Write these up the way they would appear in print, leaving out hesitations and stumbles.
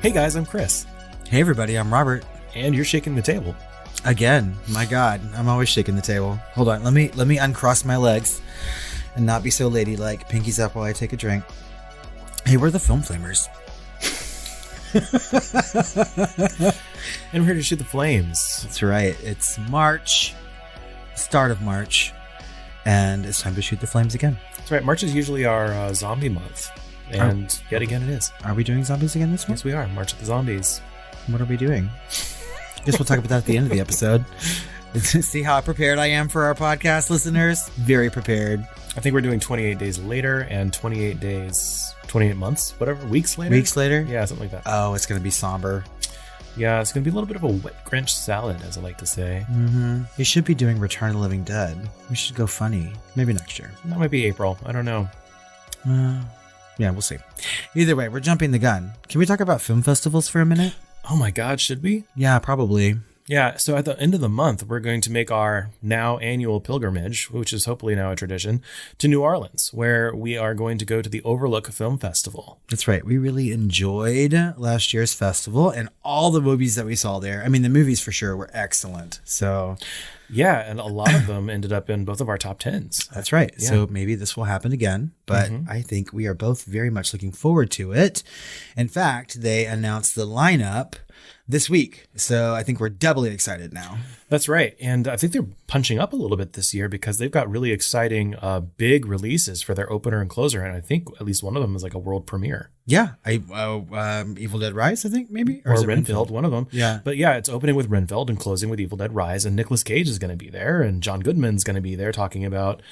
Hey guys, I'm Chris. Hey everybody, I'm Robert. And you're shaking the table. Again, my God, I'm always shaking the table. Hold on, let me uncross my legs and not be so ladylike. Pinkies up while I take a drink. Hey, we're the Film Flamers. And we're here to shoot the flames. That's right. It's March, start of March, and it's time to shoot the flames again. That's right. March is usually our zombie month. And yet again it is. Are we doing zombies again this month? Yes, we are. March of the Zombies. What are we doing? Guess we'll talk about that at the end of the episode. See how prepared I am for our podcast listeners? Very prepared. I think we're doing 28 days later and 28 months, whatever, weeks later? Weeks later? Yeah, something like that. Oh, it's going to be somber. Yeah, it's going to be a little bit of a wet Grinch salad, as I like to say. Mm-hmm. We should be doing Return of the Living Dead. We should go funny. Maybe next year. That might be April. I don't know. Yeah, we'll see. Either way, we're jumping the gun. Can we talk about film festivals for a minute? Oh my God, should we? Yeah, probably. Yeah, so at the end of the month, we're going to make our now annual pilgrimage, which is hopefully now a tradition, to New Orleans, where we are going to go to the Overlook Film Festival. That's right. We really enjoyed last year's festival and all the movies that we saw there. I mean, the movies for sure were excellent. So, yeah, and a lot of them ended up in both of our top 10s. That's right. Yeah. So maybe this will happen again, but I think we are both very much looking forward to it. In fact, they announced the lineup this week. So I think we're doubly excited now. That's right. And I think they're punching up a little bit this year because they've got really exciting big releases for their opener and closer. And I think at least one of them is like a world premiere. Yeah. Evil Dead Rise, I think maybe. Or Renfield, one of them. Yeah. But yeah, it's opening with Renfield and closing with Evil Dead Rise. And Nicolas Cage is going to be there. And John Goodman's going to be there talking about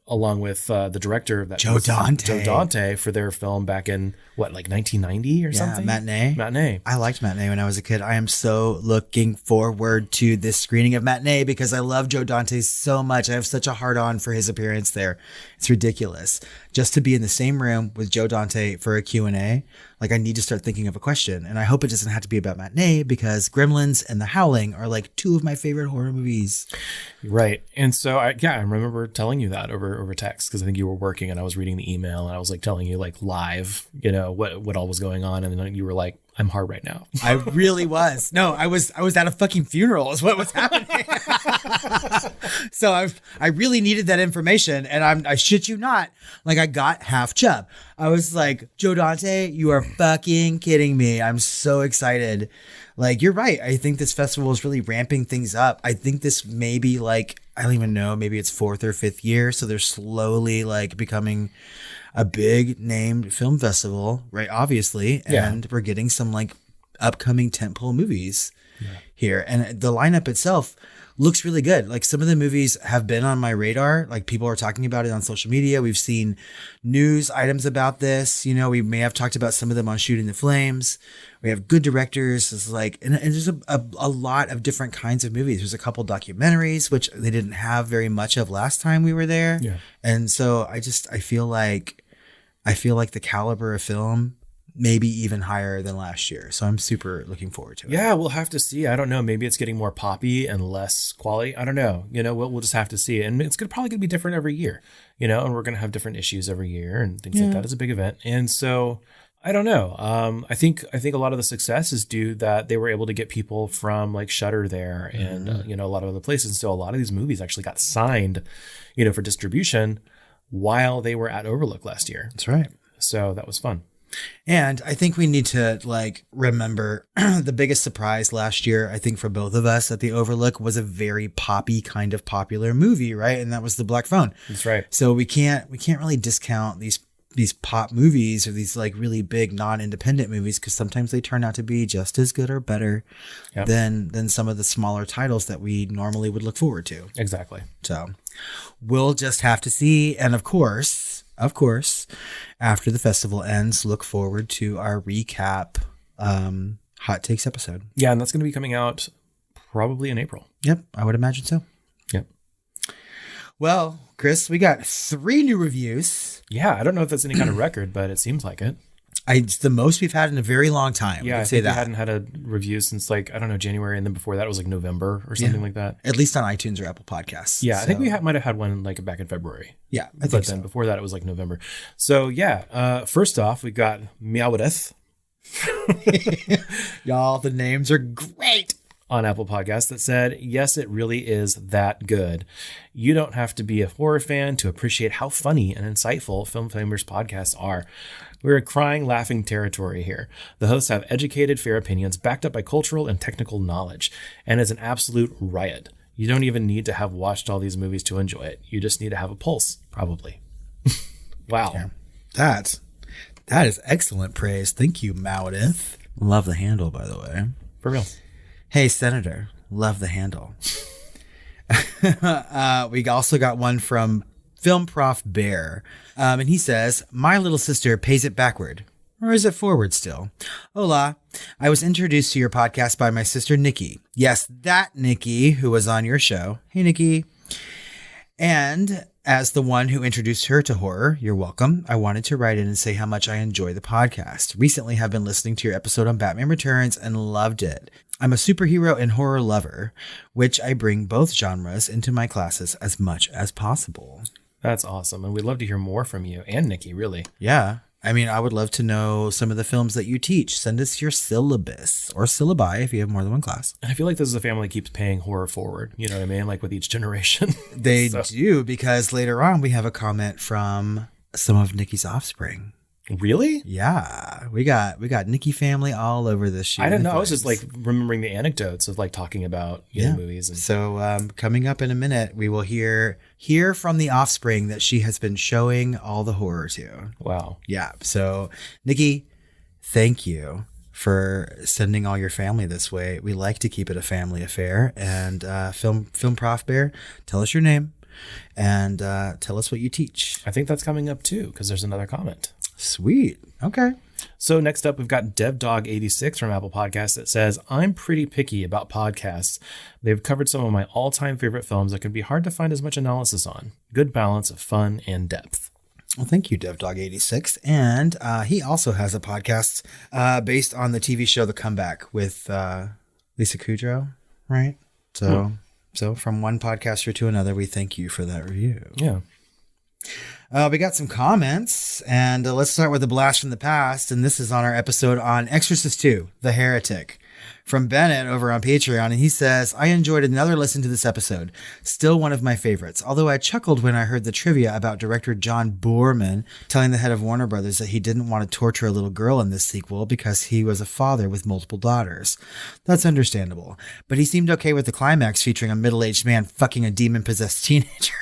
along with the director of that Joe Dante for their film back in what, like 1990 or something? Matinee. I liked Matinee when I was a kid. I am so looking forward to this screening of Matinee because I love Joe Dante so much. I have such a hard on for his appearance there. It's ridiculous. Just to be in the same room with Joe Dante for a Q&A, like I need to start thinking of a question. And I hope it doesn't have to be about Matinee because Gremlins and The Howling are like two of my favorite horror movies. Right. And so I remember telling you that over text because I think you were working and I was reading the email and I was like telling you like live, you know, what all was going on. And then you were like, I'm hard right now. I really was. No, I was at a fucking funeral is what was happening. So I really needed that information. And I shit you not, like I got half chub. I was like, Joe Dante, you are fucking kidding me. I'm so excited. Like, you're right. I think this festival is really ramping things up. I think this may be like, I don't even know, maybe it's 4th or 5th year. So they're slowly like becoming a big named film festival, right? Obviously. And we're getting some like upcoming tentpole movies here. And the lineup itself looks really good. Like some of the movies have been on my radar. Like people are talking about it on social media. We've seen news items about this. You know, we may have talked about some of them on Shooting the Flames. We have good directors. It's like, and there's a lot of different kinds of movies. There's a couple documentaries, which they didn't have very much of last time we were there. Yeah. And so I feel like the caliber of film maybe even higher than last year. So I'm super looking forward to it. Yeah, we'll have to see. I don't know. Maybe it's getting more poppy and less quality. I don't know. You know, we'll just have to see. And it's probably going to be different every year, you know, and we're going to have different issues every year and things like that. It's a big event. And so I don't know. I think a lot of the success is due that they were able to get people from like Shudder there and, you know, a lot of other places. So a lot of these movies actually got signed, you know, for distribution while they were at Overlook last year. That's right. So that was fun. And I think we need to like remember the biggest surprise last year, I think for both of us at the Overlook was a very poppy kind of popular movie, right? And that was The Black Phone. That's right. So we can't really discount these pop movies or these like really big non-independent movies because sometimes they turn out to be just as good or better than some of the smaller titles that we normally would look forward to. Exactly. So we'll just have to see. And of course, after the festival ends, look forward to our recap hot takes episode. Yeah, and that's going to be coming out probably in April. Yep, I would imagine so. Yep. Well, Chris, we got 3 new reviews. Yeah, I don't know if that's any kind of record, but it seems like it. It's the most we've had in a very long time. Yeah, I think we hadn't had a review since like, I don't know, January. And then before that it was like November or something like that. At least on iTunes or Apple Podcasts. Yeah, I think we might have had one like back in February. Yeah, I think so. Then before that it was like November. So yeah, first off, we got Meoweth. Y'all, the names are great. On Apple Podcasts that said, yes, it really is that good. You don't have to be a horror fan to appreciate how funny and insightful Film Flamers podcasts are. We're in crying, laughing territory here. The hosts have educated, fair opinions backed up by cultural and technical knowledge, and it's an absolute riot. You don't even need to have watched all these movies to enjoy it. You just need to have a pulse, probably. Wow. Yeah. That is excellent praise. Thank you, Meredith. Love the handle, by the way. For real. Hey, Senator. Love the handle. We also got one from Film Prof Bear. And he says, my little sister pays it backward. Or is it forward still? Hola. I was introduced to your podcast by my sister, Nikki. Yes, that Nikki who was on your show. Hey, Nikki. And as the one who introduced her to horror, you're welcome. I wanted to write in and say how much I enjoy the podcast. Recently have been listening to your episode on Batman Returns and loved it. I'm a superhero and horror lover, which I bring both genres into my classes as much as possible. That's awesome. And we'd love to hear more from you and Nikki, really. Yeah. I mean, I would love to know some of the films that you teach. Send us your syllabus or syllabi if you have more than one class. And I feel like this is a family that keeps paying horror forward. You know what I mean? Like with each generation. They do, because later on we have a comment from some of Nikki's offspring. Really? Yeah. We got Nikki family all over this shit. I didn't know. I was just like remembering the anecdotes of like talking about movies. And so coming up in a minute, we will hear from the offspring that she has been showing all the horror to. Wow. Yeah. So Nikki, thank you for sending all your family this way. We like to keep it a family affair. And Film Prof Bear, tell us your name and tell us what you teach. I think that's coming up too, because there's another comment. Sweet. Okay. So next up, we've got DevDog86 from Apple Podcasts that says, I'm pretty picky about podcasts. They've covered some of my all-time favorite films that can be hard to find as much analysis on. Good balance of fun and depth. Well, thank you, DevDog86. And he also has a podcast based on the TV show The Comeback with Lisa Kudrow, right? So from one podcaster to another, we thank you for that review. Yeah. We got some comments, and let's start with a blast from the past. And this is on our episode on Exorcist II, The Heretic, from Bennett over on Patreon. And he says, I enjoyed another listen to this episode. Still one of my favorites. Although I chuckled when I heard the trivia about director John Boorman telling the head of Warner Brothers that he didn't want to torture a little girl in this sequel because he was a father with multiple daughters. That's understandable. But he seemed okay with the climax featuring a middle-aged man fucking a demon-possessed teenager.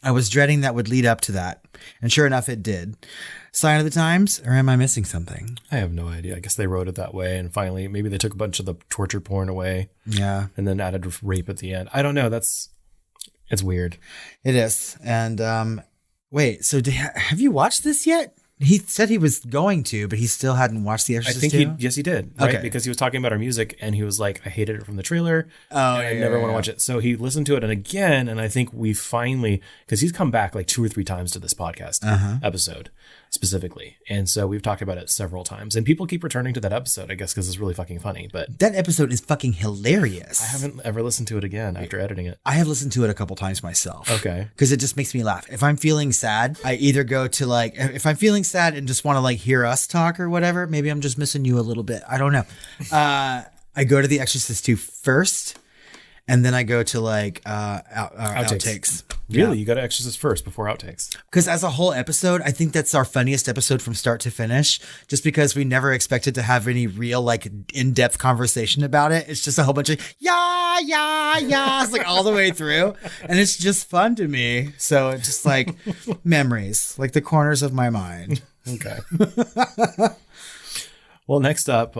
I was dreading that would lead up to that. And sure enough, it did. Sign of the times, or am I missing something? I have no idea. I guess they wrote it that way. And finally, maybe they took a bunch of the torture porn away. Yeah. And then added rape at the end. I don't know. It's weird. It is. And wait, so have you watched this yet? He said he was going to, but he still hadn't watched The Exorcist. I think yes, he did. Right? Okay. Because he was talking about our music and he was like, I hated it from the trailer. Oh, and I never want to watch it. So he listened to it and again, and I think we finally, because he's come back like 2 or 3 times to this podcast episode specifically. And so we've talked about it several times. And people keep returning to that episode, I guess, because it's really fucking funny. But that episode is fucking hilarious. I haven't ever listened to it again after editing it. I have listened to it a couple times myself. Okay. Because it just makes me laugh. If I'm feeling sad, I either go to like, if I'm feeling sad and just want to like hear us talk or whatever, maybe I'm just missing you a little bit. I don't know. I go to The Exorcist 2 first, and then I go to like outtakes. Really? Yeah. You got to Exorcist first before outtakes? Because as a whole episode, I think that's our funniest episode from start to finish, just because we never expected to have any real like in-depth conversation about it. It's just a whole bunch of yeah, it's like all the way through. And it's just fun to me. So it's just like memories, like the corners of my mind. Okay. Well, next up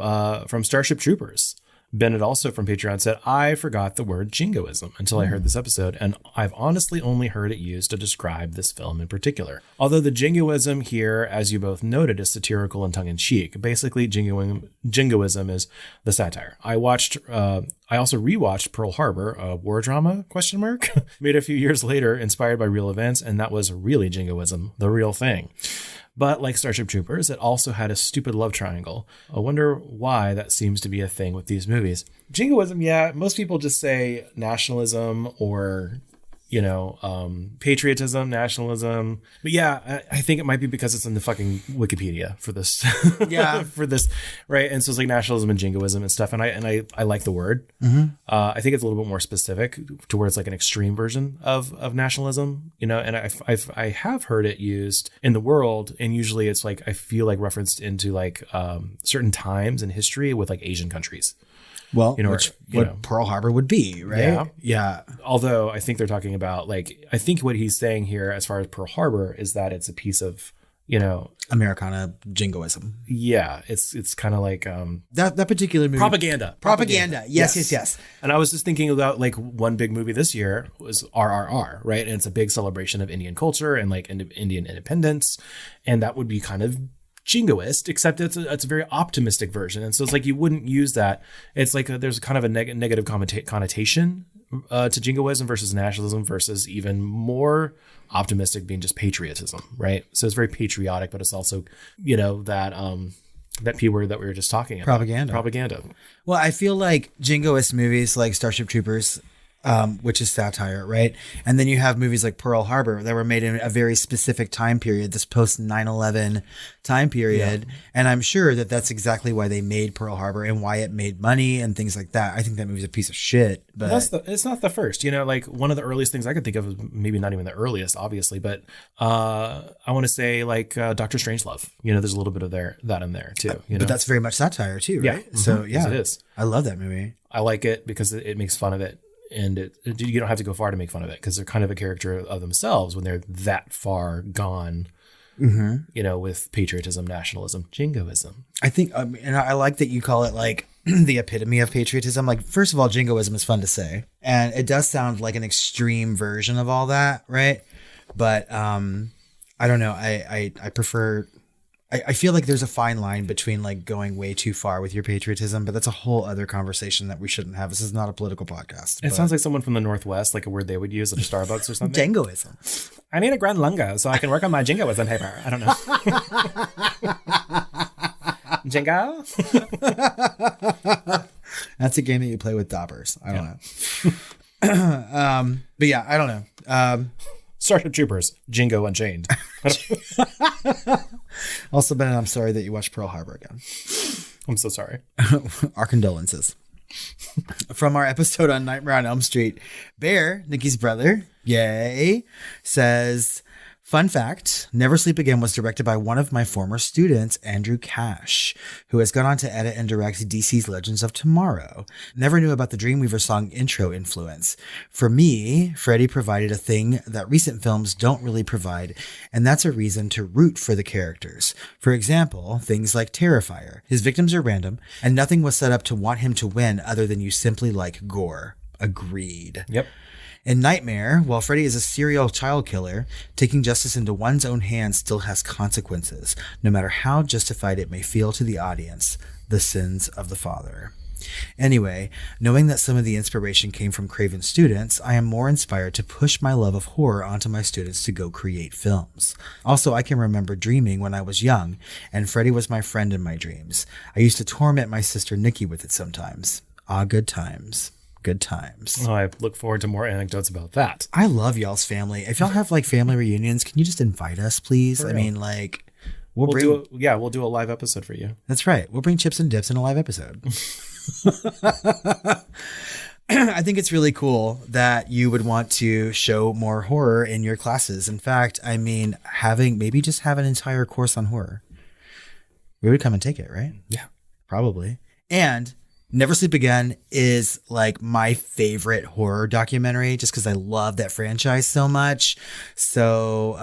from Starship Troopers. Bennett also from Patreon said, I forgot the word jingoism until I heard this episode, and I've honestly only heard it used to describe this film in particular. Although the jingoism here, as you both noted, is satirical and tongue-in-cheek. Basically, jingoism is the satire. I also rewatched Pearl Harbor, a war drama, made a few years later, inspired by real events, and that was really jingoism, the real thing. But like Starship Troopers, it also had a stupid love triangle. I wonder why that seems to be a thing with these movies. Jingoism, yeah, most people just say nationalism or patriotism, nationalism. But yeah, I think it might be because it's in the fucking Wikipedia for this. Yeah. For this, right? And so it's like nationalism and jingoism and stuff. And I like the word. I think it's a little bit more specific to where it's like an extreme version of nationalism, and I have heard it used in the world, and usually it's like I feel like referenced into like certain times in history with like Asian countries. Well, what Pearl Harbor would be, right? Yeah. Although I think they're talking about I think what he's saying here as far as Pearl Harbor is that it's a piece of, Americana jingoism. Yeah. It's kind of like that particular movie. Propaganda. Yes. And I was just thinking about like one big movie this year was RRR, right? And it's a big celebration of Indian culture and like Indian independence. And that would be kind of jingoist, except it's a very optimistic version, and so it's like you wouldn't use that. It's like there's kind of a negative connotation to jingoism versus nationalism versus even more optimistic being just patriotism, right? So it's very patriotic, but it's also that P word that we were just talking about, propaganda. Well, I feel like jingoist movies like Starship Troopers, which is satire, right? And then you have movies like Pearl Harbor that were made in a very specific time period, this post 9/11 time period. Yeah. And I'm sure that that's exactly why they made Pearl Harbor and why it made money and things like that. I think that movie's a piece of shit, but it's not the first, like one of the earliest things I could think of is maybe not even the earliest, obviously, but I want to say like Dr. Strangelove, there's a little bit of that in there too, But that's very much satire too, right? Yeah. So yeah, it is. I love that movie. I like it because it makes fun of it. And you don't have to go far to make fun of it because they're kind of a character of themselves when they're that far gone, with patriotism, nationalism, jingoism. I think, and I like that you call it like the epitome of patriotism. Like, first of all, jingoism is fun to say. And it does sound like an extreme version of all that, right? But I don't know. I prefer... I feel like there's a fine line between like going way too far with your patriotism, but that's a whole other conversation that we shouldn't have. This is not a political podcast. It sounds like someone from the Northwest, like a word they would use at a Starbucks or something. Jingoism. I need a grand lungo so I can work on my jingoism paper. I don't know. Jingo? That's a game that you play with daubers. I don't know. But yeah, I don't know. Starship Troopers, Jingo Unchained. Also, Bennett, I'm sorry that you watched Pearl Harbor again. I'm so sorry. Our condolences. From our episode on Nightmare on Elm Street, Bear, Nikki's brother, says... Fun fact, Never Sleep Again was directed by one of my former students, Andrew Cash, who has gone on to edit and direct DC's Legends of Tomorrow. Never knew about the Dreamweaver song intro influence. For me, Freddy provided a thing that recent films don't really provide, and that's a reason to root for the characters. For example, things like Terrifier. His victims are random, and nothing was set up to want him to win other than you simply like gore. Agreed. Yep. In Nightmare, while Freddy is a serial child killer, taking justice into one's own hands still has consequences, no matter how justified it may feel to the audience. The sins of the father. Anyway, knowing that some of the inspiration came from Craven's students, I am more inspired to push my love of horror onto my students to go create films. Also, I can remember dreaming when I was young, and Freddy was my friend in my dreams. I used to torment my sister Nikki with it sometimes. Good times. Good times. Oh, I look forward to more anecdotes about that. I love y'all's family. If y'all have like family reunions, can you just invite us, please? I mean, like, we'll do a live episode for you. That's right. We'll bring chips and dips in a live episode. I think it's really cool that you would want to show more horror in your classes. In fact, I mean, have an entire course on horror. We would come and take it, right? Yeah, probably. And Never Sleep Again is like my favorite horror documentary just because I love that franchise so much. So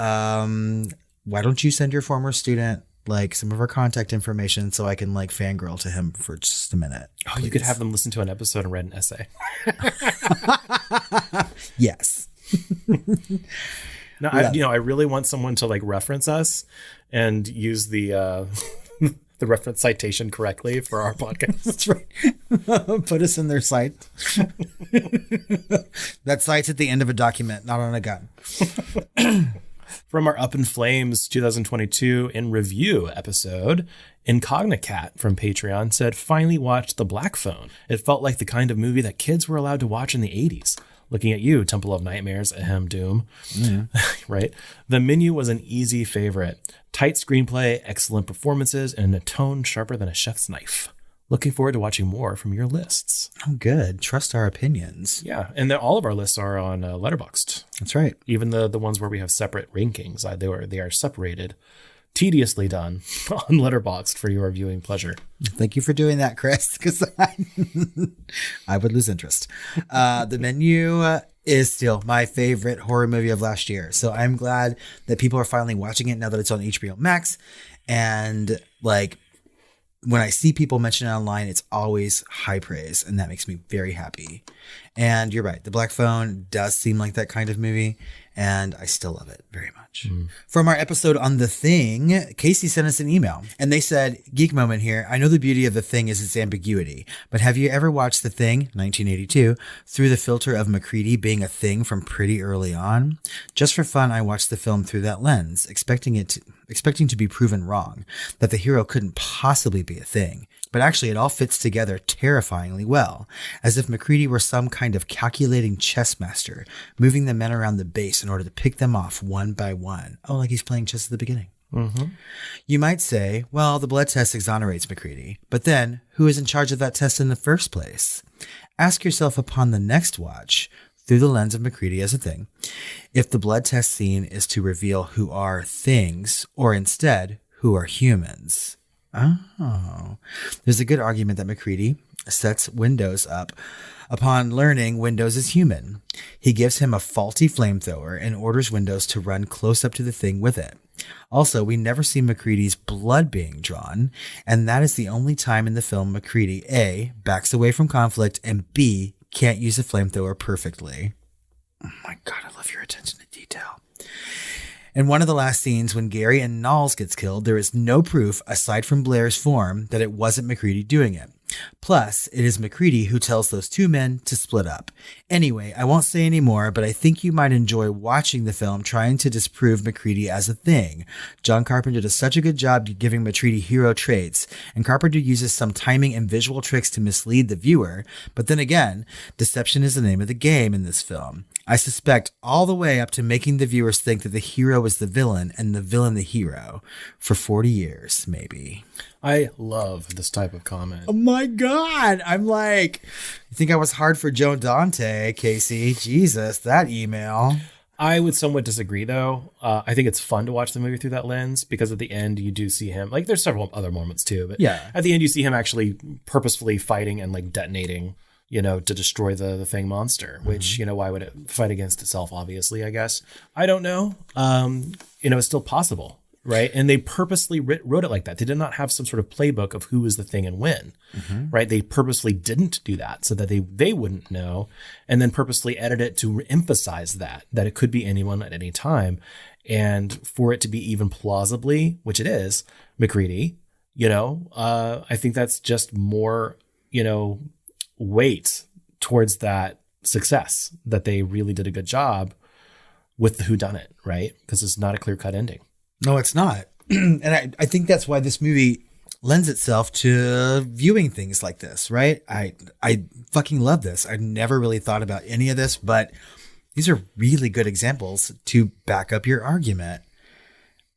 why don't you send your former student like some of our contact information so I can like fangirl to him for just a minute? Oh, please. You could have them listen to an episode and read an essay. Yes. No, I really want someone to like reference us and use the reference citation correctly for our podcast. That's right. Put us in their site. That site's at the end of a document, not on a gun. From our Up in Flames 2022 in review episode, Incognicat from Patreon said, finally watched The Black Phone. It felt like the kind of movie that kids were allowed to watch in the 80s. Looking at you, Temple of Nightmares, ahem, Doom. Yeah. Right? The Menu was an easy favorite. Tight screenplay, excellent performances, and a tone sharper than a chef's knife. Looking forward to watching more from your lists. Oh, good. Trust our opinions. Yeah, and all of our lists are on Letterboxd. That's right. Even the ones where we have separate rankings, they are separated, tediously done on Letterboxd for your viewing pleasure. Thank you for doing that, Chris, because I would lose interest. The Menu is still my favorite horror movie of last year. So I'm glad that people are finally watching it now that it's on HBO Max. And like, when I see people mention it online, it's always high praise, and that makes me very happy. And you're right. The Black Phone does seem like that kind of movie, and I still love it very much. From our episode on The Thing, Casey sent us an email, and they said, geek moment here. I know the beauty of The Thing is its ambiguity, but have you ever watched The Thing, 1982, through the filter of McCready being a thing from pretty early on? Just for fun, I watched the film through that lens, expecting to be proven wrong, that the hero couldn't possibly be a thing. But actually, it all fits together terrifyingly well, as if McCready were some kind of calculating chess master, moving the men around the base in order to pick them off one by one. Oh, like he's playing chess at the beginning. Mm-hmm. You might say, well, the blood test exonerates McCready, but then who is in charge of that test in the first place? Ask yourself upon the next watch, through the lens of McCready as a thing, if the blood test scene is to reveal who are things, or instead, who are humans. Oh, there's a good argument that McCready sets Windows up upon learning Windows is human. He gives him a faulty flamethrower and orders Windows to run close up to the thing with it. Also, we never see McCready's blood being drawn, and that is the only time in the film McCready, A, backs away from conflict, and B, can't use a flamethrower perfectly. Oh my God, I love your attention to detail. In one of the last scenes, when Gary and Knowles gets killed, there is no proof, aside from Blair's form, that it wasn't McCready doing it. Plus, it is McCready who tells those two men to split up. Anyway, I won't say any more, but I think you might enjoy watching the film trying to disprove McCready as a thing. John Carpenter does such a good job giving McCready hero traits, and Carpenter uses some timing and visual tricks to mislead the viewer. But then again, deception is the name of the game in this film. I suspect all the way up to making the viewers think that the hero is the villain and the villain the hero. For 40 years, maybe. I love this type of comment. Oh my God. I'm like, you think I was hard for Joe Dante, Casey? Jesus, that email. I would somewhat disagree, though. I think it's fun to watch the movie through that lens because at the end you do see him, like there's several other moments too, but yeah, at the end you see him actually purposefully fighting and like detonating, to destroy the thing monster, which, why would it fight against itself? Obviously, I guess. I don't know. It's still possible. Right. And they purposely wrote it like that. They did not have some sort of playbook of who was the thing and when. Mm-hmm. Right. They purposely didn't do that so that they wouldn't know, and then purposely edit it to emphasize that it could be anyone at any time. And for it to be even plausibly, which it is, McCready, I think that's just more, weight towards that success, that they really did a good job with the whodunit, right? Because it's not a clear-cut ending. No, it's not. And I think that's why this movie lends itself to viewing things like this, right? I fucking love this. I've never really thought about any of this, but these are really good examples to back up your argument.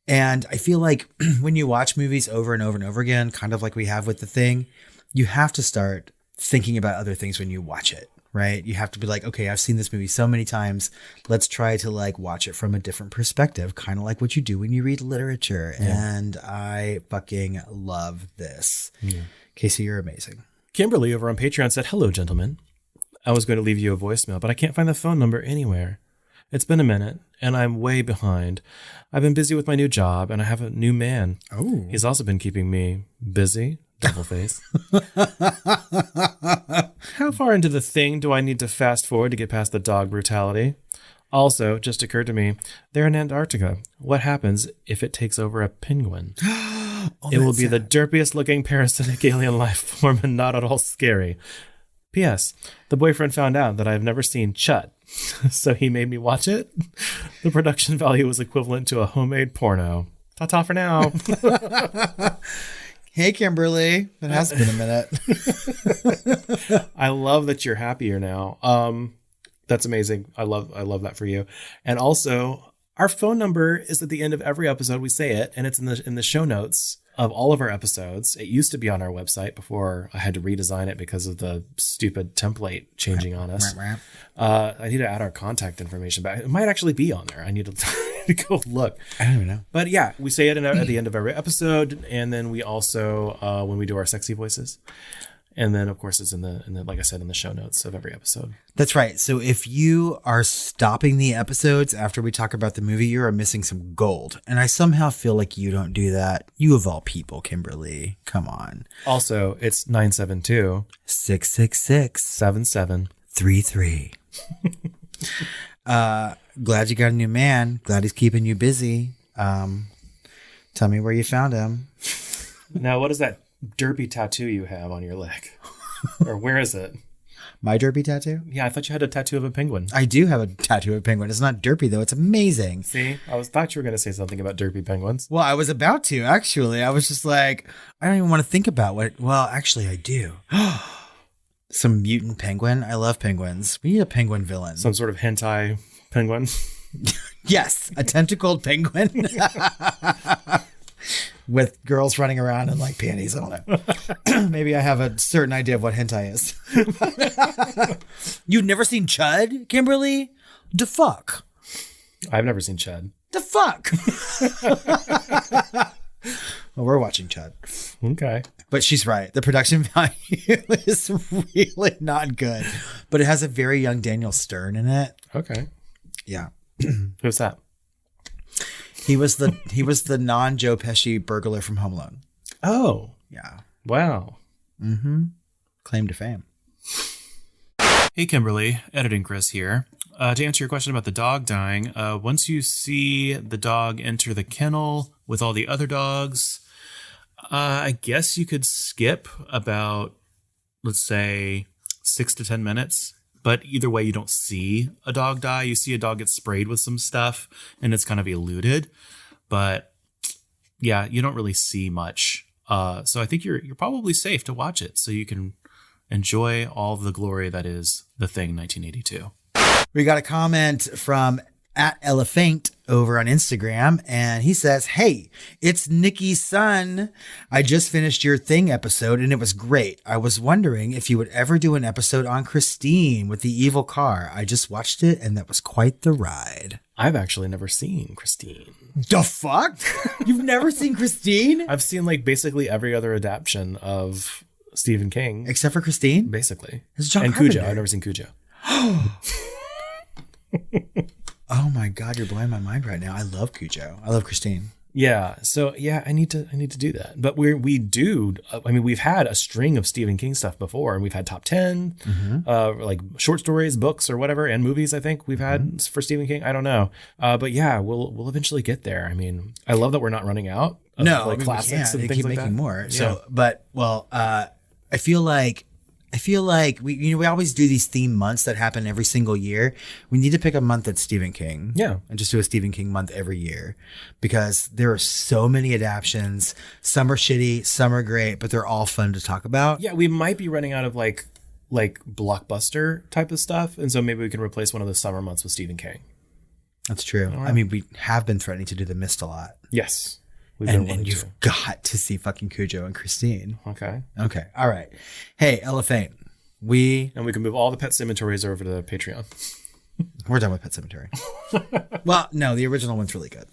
And I feel like when you watch movies over and over and over again, kind of like we have with The Thing, you have to start thinking about other things when you watch it. Right? You have to be like, okay, I've seen this movie so many times. Let's try to like watch it from a different perspective, kind of like what you do when you read literature. Yeah. And I fucking love this. Yeah. Casey, you're amazing. Kimberly over on Patreon said, hello, gentlemen. I was going to leave you a voicemail, but I can't find the phone number anywhere. It's been a minute and I'm way behind. I've been busy with my new job and I have a new man. Oh, he's also been keeping me busy. Devil face. How far into the thing do I need to fast forward to get past the dog brutality? Also, just occurred to me, they're in Antarctica. What happens if it takes over a penguin? It will be the derpiest looking parasitic alien life form and not at all scary. P.S. The boyfriend found out that I've never seen Chut, so he made me watch it. The production value was equivalent to a homemade porno. Ta-ta for now. Hey, Kimberly. It has been a minute. I love that you're happier now. That's amazing. I love that for you. And also, our phone number is at the end of every episode. We say it, and it's in the show notes of all of our episodes. It used to be on our website before I had to redesign it because of the stupid template changing on us. I need to add our contact information back. It might actually be on there. I need to go look. I don't even know. But yeah, we say it at the end of every episode, and then we also when we do our sexy voices. And then, of course, it's in the like I said, in the show notes of every episode. That's right. So if you are stopping the episodes after we talk about the movie, you are missing some gold. And I somehow feel like you don't do that. You of all people, Kimberly. Come on. Also, it's 972 666 7733. Glad you got a new man. Glad he's keeping you busy. Tell me where you found him. Now, what is that derpy tattoo you have on your leg? Or where is it? My derpy tattoo? Yeah, I thought you had a tattoo of a penguin. I do have a tattoo of a penguin. It's not derpy, though. It's amazing. See, thought you were going to say something about derpy penguins. Well, I was about to, actually. I was just like, I don't even want to think about what. Well, actually, I do. Some mutant penguin. I love penguins. We need a penguin villain. Some sort of hentai penguin. Yes, a tentacled penguin. With girls running around in like panties. I don't know. Maybe I have a certain idea of what hentai is. You've never seen Chud, Kimberly? The fuck? I've never seen Chud. The fuck? Well, we're watching Chud. Okay. But she's right. The production value is really not good. But it has a very young Daniel Stern in it. Okay. Yeah. Who's that? He was the non-Joe Pesci burglar from Home Alone. Oh. Yeah. Wow. Mm-hmm. Claim to fame. Hey, Kimberly. Editing Chris here. To answer your question about the dog dying, once you see the dog enter the kennel with all the other dogs, I guess you could skip about, let's say, 6 to 10 minutes. But either way, you don't see a dog die. You see a dog get sprayed with some stuff, and it's kind of eluded. But yeah, you don't really see much. So I think you're probably safe to watch it, so you can enjoy all the glory that is The Thing 1982. We got a comment from @Elephant over on Instagram, and he says, "Hey, it's Nikki's son. I just finished your Thing episode and it was great. I was wondering if you would ever do an episode on Christine with the evil car. I just watched it and that was quite the ride." I've actually never seen Christine. The fuck? You've never seen Christine? I've seen like basically every other adaptation of Stephen King. Except for Christine? Basically. It's John and Carpenter. Cujo. I've never seen Cujo. Oh my God, you're blowing my mind right now. I love Cujo. I love Christine. Yeah. So yeah, I need to do that. But we've had a string of Stephen King stuff before, and we've had top 10, like short stories, books, or whatever, and movies. I think we've had for StephenKing. I don't know. But yeah, we'll eventually get there. I mean, I love that we're not running out of classics and they things keep like making that. more. Yeah. So, but I feel like we always do these theme months that happen every single year. We need to pick a month that's Stephen King. Yeah. And just do a Stephen King month every year, because there are so many adaptions. Some are shitty, some are great, but they're all fun to talk about. Yeah, we might be running out of like blockbuster type of stuff. And so maybe we can replace one of the summer months with Stephen King. That's true. Right. I mean, we have been threatening to do The Mist a lot. Yes. And you've got to see fucking Cujo and Christine. Okay. All right. Hey, Elephant. And we can move all the Pet Cemeteries over to Patreon. We're done with Pet Cemetery. Well, no, the original one's really good.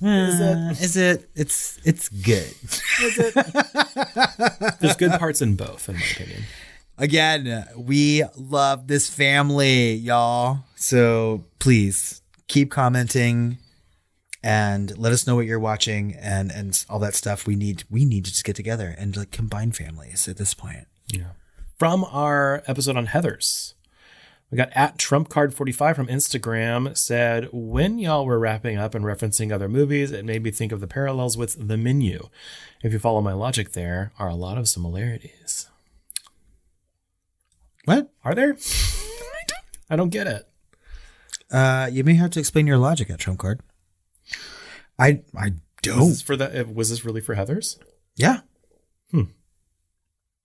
Is it? It's good. Is it? There's good parts in both, in my opinion. Again, we love this family, y'all. So please keep commenting and let us know what you're watching and all that stuff. We need to just get together and like combine families at this point. Yeah. From our episode on Heathers, we got @TrumpCard45 from Instagram said, when y'all were wrapping up and referencing other movies, it made me think of the parallels with The Menu. If you follow my logic, there are a lot of similarities. What? Are there? I don't get it. You may have to explain your logic @TrumpCard. I don't. Was this really for Heathers? Yeah.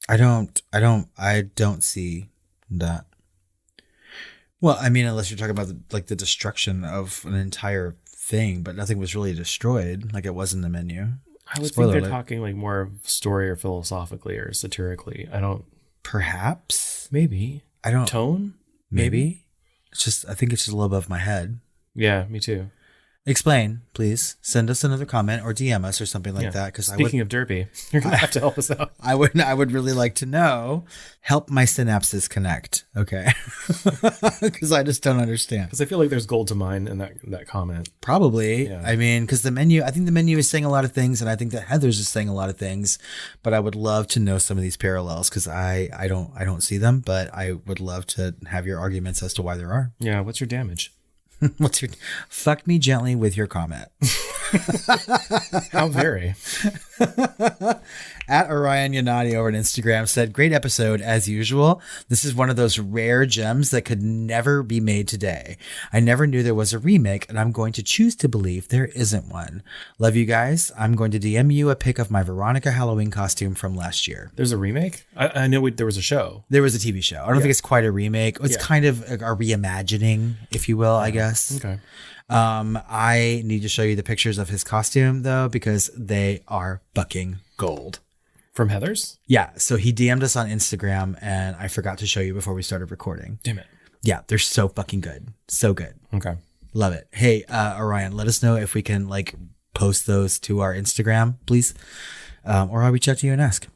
I don't see that. Well, I mean, unless you're talking about the destruction of an entire thing, but nothing was really destroyed like it was in the menu. I would think they're talking like more of story or philosophically or satirically. Perhaps. Maybe. Tone? Maybe. I think it's just a little above my head. Yeah, me too. Explain, please. Send us another comment or DM us or something like that. Because speaking of Derpy, you're gonna have to help us out. I would really like to know. Help my synapses connect. Okay, because I just don't understand. Because I feel like there's gold to mine in that comment. Probably. Yeah. I mean, because the menu. I think the menu is saying a lot of things, and I think that Heather's is saying a lot of things. But I would love to know some of these parallels because I don't see them. But I would love to have your arguments as to why there are. Yeah. What's your damage? Fuck me gently with your comment. How very. At Orion Yannotti over on Instagram said, great episode as usual. This is one of those rare gems that could never be made today. I never knew there was a remake, and I'm going to choose to believe there isn't one. Love you guys. I'm going to DM you a pic of my Veronica Halloween costume from last year. There's a remake? I know there was a show. There was a TV show. I don't think it's quite a remake. It's kind of a reimagining, if you will, I guess. Okay. I need to show you the pictures of his costume though, because they are fucking gold. From Heather's? Yeah. So he DM'd us on Instagram and I forgot to show you before we started recording. Damn it. Yeah. They're so fucking good. So good. Okay. Love it. Hey, Orion, let us know if we can post those to our Instagram, please. Or I'll reach out to you and ask.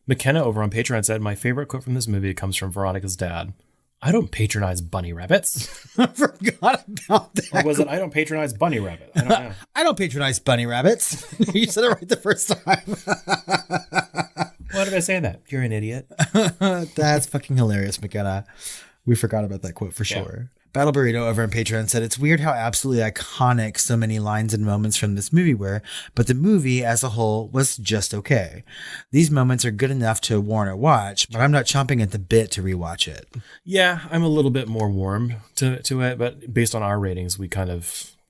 McKenna over on Patreon said, my favorite quote from this movie comes from Veronica's dad. I don't patronize bunny rabbits. I forgot about that. Or was it, I don't patronize bunny rabbit? I don't know. I don't patronize bunny rabbits. You said it right the first time. Why did I say that? You're an idiot. That's fucking hilarious, McKenna. We forgot about that quote for sure. BattleBurrito over on Patreon said, it's weird how absolutely iconic so many lines and moments from this movie were, but the movie as a whole was just okay. These moments are good enough to warrant a watch, but I'm not chomping at the bit to rewatch it. Yeah, I'm a little bit more warm to it, but based on our ratings,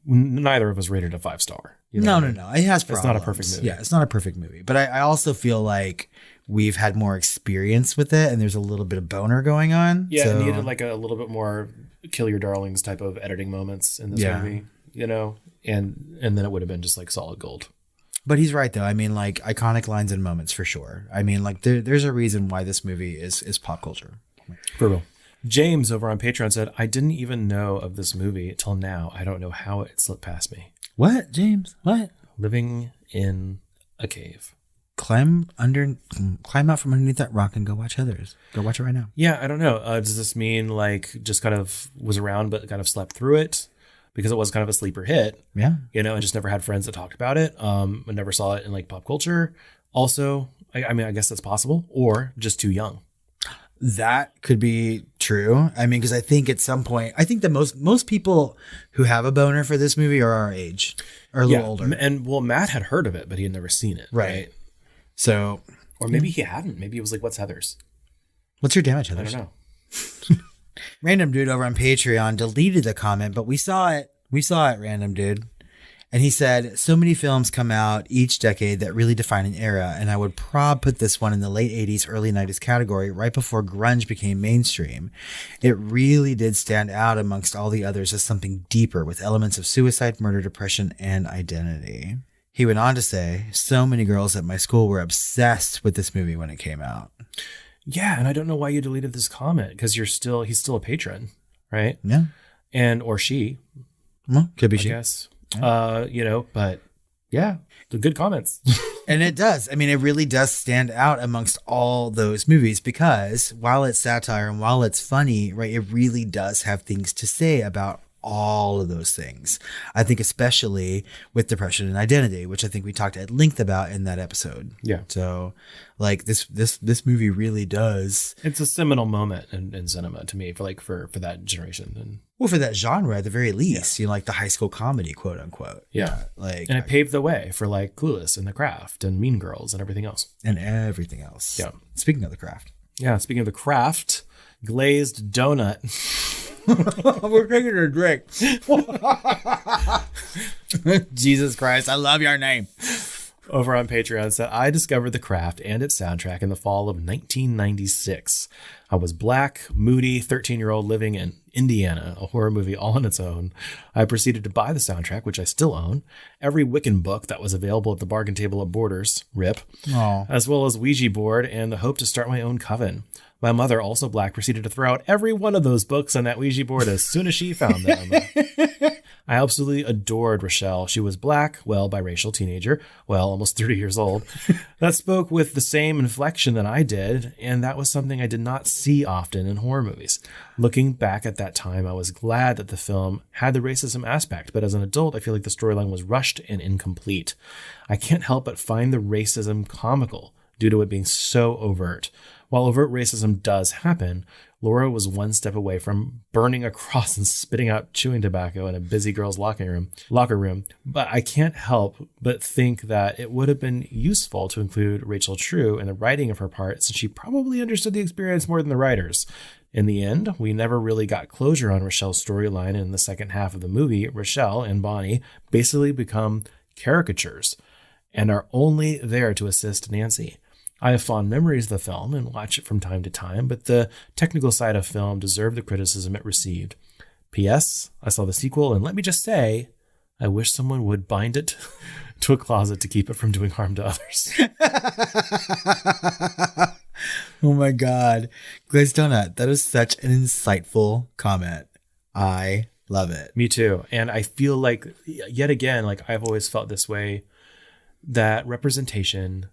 neither of us rated a 5-star. No. It has problems. It's not a perfect movie. Yeah, it's not a perfect movie. But I also feel like we've had more experience with it and there's a little bit of boner going on. Yeah, it needed a little bit more kill your darlings type of editing moments in this movie, and then it would have been just solid gold. But he's right though. I mean, iconic lines and moments for sure. I mean, there's a reason why this movie is pop culture. For real. James over on Patreon said, I didn't even know of this movie till now. I don't know how it slipped past me. What, James? What? Living in a cave. Climb out from underneath that rock and go watch Heather's. Go watch it right now. Yeah, I don't know. Does this mean just kind of was around but kind of slept through it because it was kind of a sleeper hit? Yeah. And just never had friends that talked about it. I never saw it in pop culture. Also, I mean, I guess that's possible, or just too young. That could be true. I mean, because I think at some point, I think that most people who have a boner for this movie are our age or a little older. And Matt had heard of it, but he had never seen it. Right. So, or maybe he hadn't. Maybe it was what's Heather's? What's your damage, Heather's? I don't know. Random dude over on Patreon deleted the comment, but we saw it. We saw it, random dude. And he said, so many films come out each decade that really define an era, and I would put this one in the late 80s, early 90s category right before grunge became mainstream. It really did stand out amongst all the others as something deeper with elements of suicide, murder, depression, and identity. He went on to say, so many girls at my school were obsessed with this movie when it came out. Yeah, and I don't know why you deleted this comment, because he's still a patron, right? Yeah. Or she. Well, could be I she. Guess. But yeah, the good comments. And it does. I mean, it really does stand out amongst all those movies because while it's satire and while it's funny, right, it really does have things to say about all of those things. I think especially with depression and identity, which I think we talked at length about in that episode. Yeah. So this movie really does. It's a seminal moment in cinema to me for that generation. And well, for that genre at the very least, the high school comedy, quote unquote. Yeah. And it paved the way for Clueless and The Craft and Mean Girls and everything else. Yeah. Speaking of The Craft. Yeah. Speaking of The Craft, GlazedDonut. We're taking a drink. Jesus Christ, I love your name. over on Patreon said, I discovered The Craft and its soundtrack in the fall of 1996. I was black, moody, 13-year-old living in Indiana, a horror movie all on its own. I proceeded to buy the soundtrack, which I still own, every Wiccan book that was available at the bargain table at Borders, RIP, as well as Ouija board and the hope to start my own coven. My mother, also black, proceeded to throw out every one of those books on that Ouija board as soon as she found them. I absolutely adored Rochelle. She was black, well, biracial teenager, well, almost 30 years old, that spoke with the same inflection that I did, and that was something I did not see often in horror movies. Looking back at that time, I was glad that the film had the racism aspect, but as an adult, I feel like the storyline was rushed and incomplete. I can't help but find the racism comical due to it being so overt. While overt racism does happen, Laura was one step away from burning a cross and spitting out chewing tobacco in a busy girl's locker room. But I can't help but think that it would have been useful to include Rachel True in the writing of her part, since she probably understood the experience more than the writers. In the end, we never really got closure on Rochelle's storyline. In the second half of the movie, Rochelle and Bonnie basically become caricatures and are only there to assist Nancy. I have fond memories of the film and watch it from time to time, but the technical side of film deserved the criticism it received. P.S. I saw the sequel, and let me just say, I wish someone would bind it to a closet to keep it from doing harm to others. Oh my God. GlazedDonut, that is such an insightful comment. I love it. Me too. And I feel like, yet again, like I've always felt this way, that representation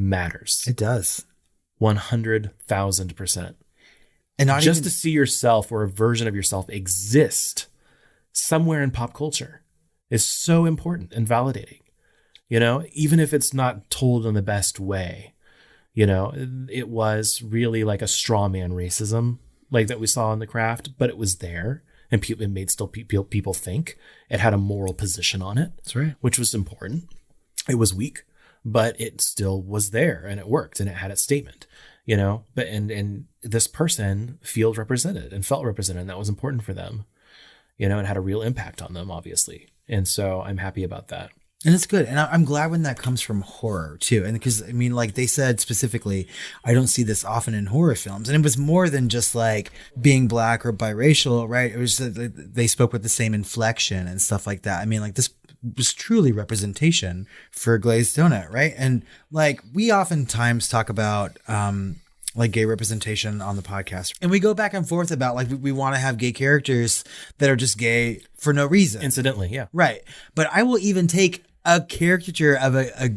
matters. It does. 100,000%. And not just even to see yourself or a version of yourself exist somewhere in pop culture is so important and validating. You know, even if it's not told in the best way, you know, it was really like a straw man racism like that we saw in The Craft, but it was there and it made still people think. It had a moral position on it. That's right. Which was important. It was weak, but it still was there and it worked and it had its statement, you know, but, and this person felt represented, and that was important for them, you know, and had a real impact on them, obviously. And so I'm happy about that. And it's good. And I'm glad when that comes from horror too. And because, I mean, like they said specifically, I don't see this often in horror films. And it was more than just like being black or biracial, right? It was they spoke with the same inflection and stuff like that. I mean, like this was truly representation for GlazedDonut, right? And like we oftentimes talk about like gay representation on the podcast, and we go back and forth about like we want to have gay characters that are just gay for no reason, incidentally, yeah, right. But I will even take a caricature of I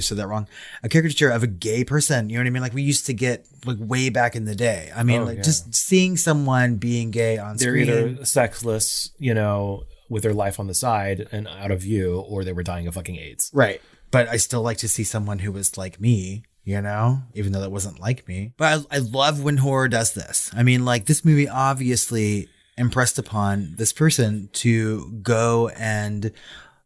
said that wrong. A caricature of a gay person. You know what I mean? Like we used to get like way back in the day. I mean, just seeing someone being gay on screen. They're either sexless, you know, with their life on the side and out of view, or they were dying of fucking AIDS. Right. But I still like to see someone who was like me, you know, even though that wasn't like me. But I love when horror does this. I mean, like this movie obviously impressed upon this person to go and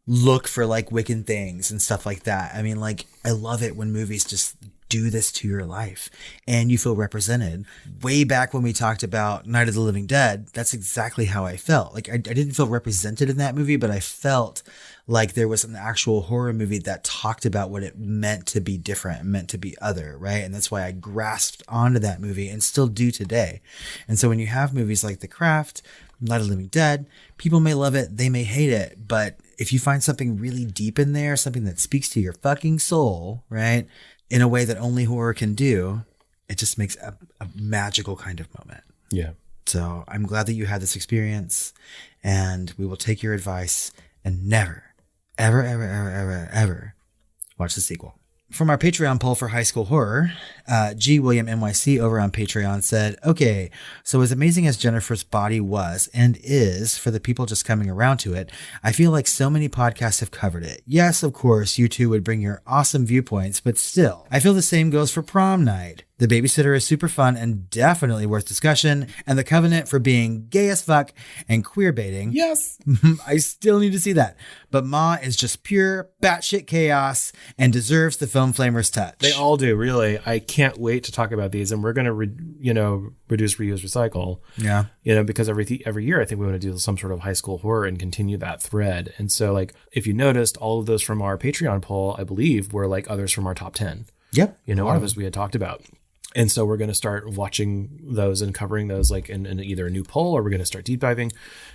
look for like Wiccan things and stuff like that. I mean, like, I love it when movies just do this to your life and you feel represented. Way back when we talked about Night of the Living Dead, that's exactly how I felt. Like I didn't feel represented in that movie, but I felt like there was an actual horror movie that talked about what it meant to be different and meant to be other, right? And that's why I grasped onto that movie and still do today. And so when you have movies like The Craft, Night of the Living Dead, people may love it, they may hate it, but if you find something really deep in there, something that speaks to your fucking soul, right, in a way that only horror can do, it just makes a magical kind of moment. Yeah. So I'm glad that you had this experience, and we will take your advice and never, ever, ever, ever, ever, ever watch the sequel. From our Patreon poll for high school horror, GWilliamNYC over on Patreon said, okay, so as amazing as Jennifer's body was and is for the people just coming around to it, I feel like so many podcasts have covered it. Yes, of course, you two would bring your awesome viewpoints, but still, I feel the same goes for prom night. The babysitter is super fun and definitely worth discussion. And the Covenant for being gay as fuck and queer baiting. Yes. I still need to see that. But Ma is just pure batshit chaos and deserves the Film Flamers touch. They all do, really. I can't wait to talk about these. And we're going to, reduce, reuse, recycle. Yeah. Because every year I think we want to do some sort of high school horror and continue that thread. And so, like, if you noticed, all of those from our Patreon poll, I believe, were like others from our top 10. Yep. Others we had talked about. And so we're going to start watching those and covering those like in either a new poll, or we're going to start deep diving,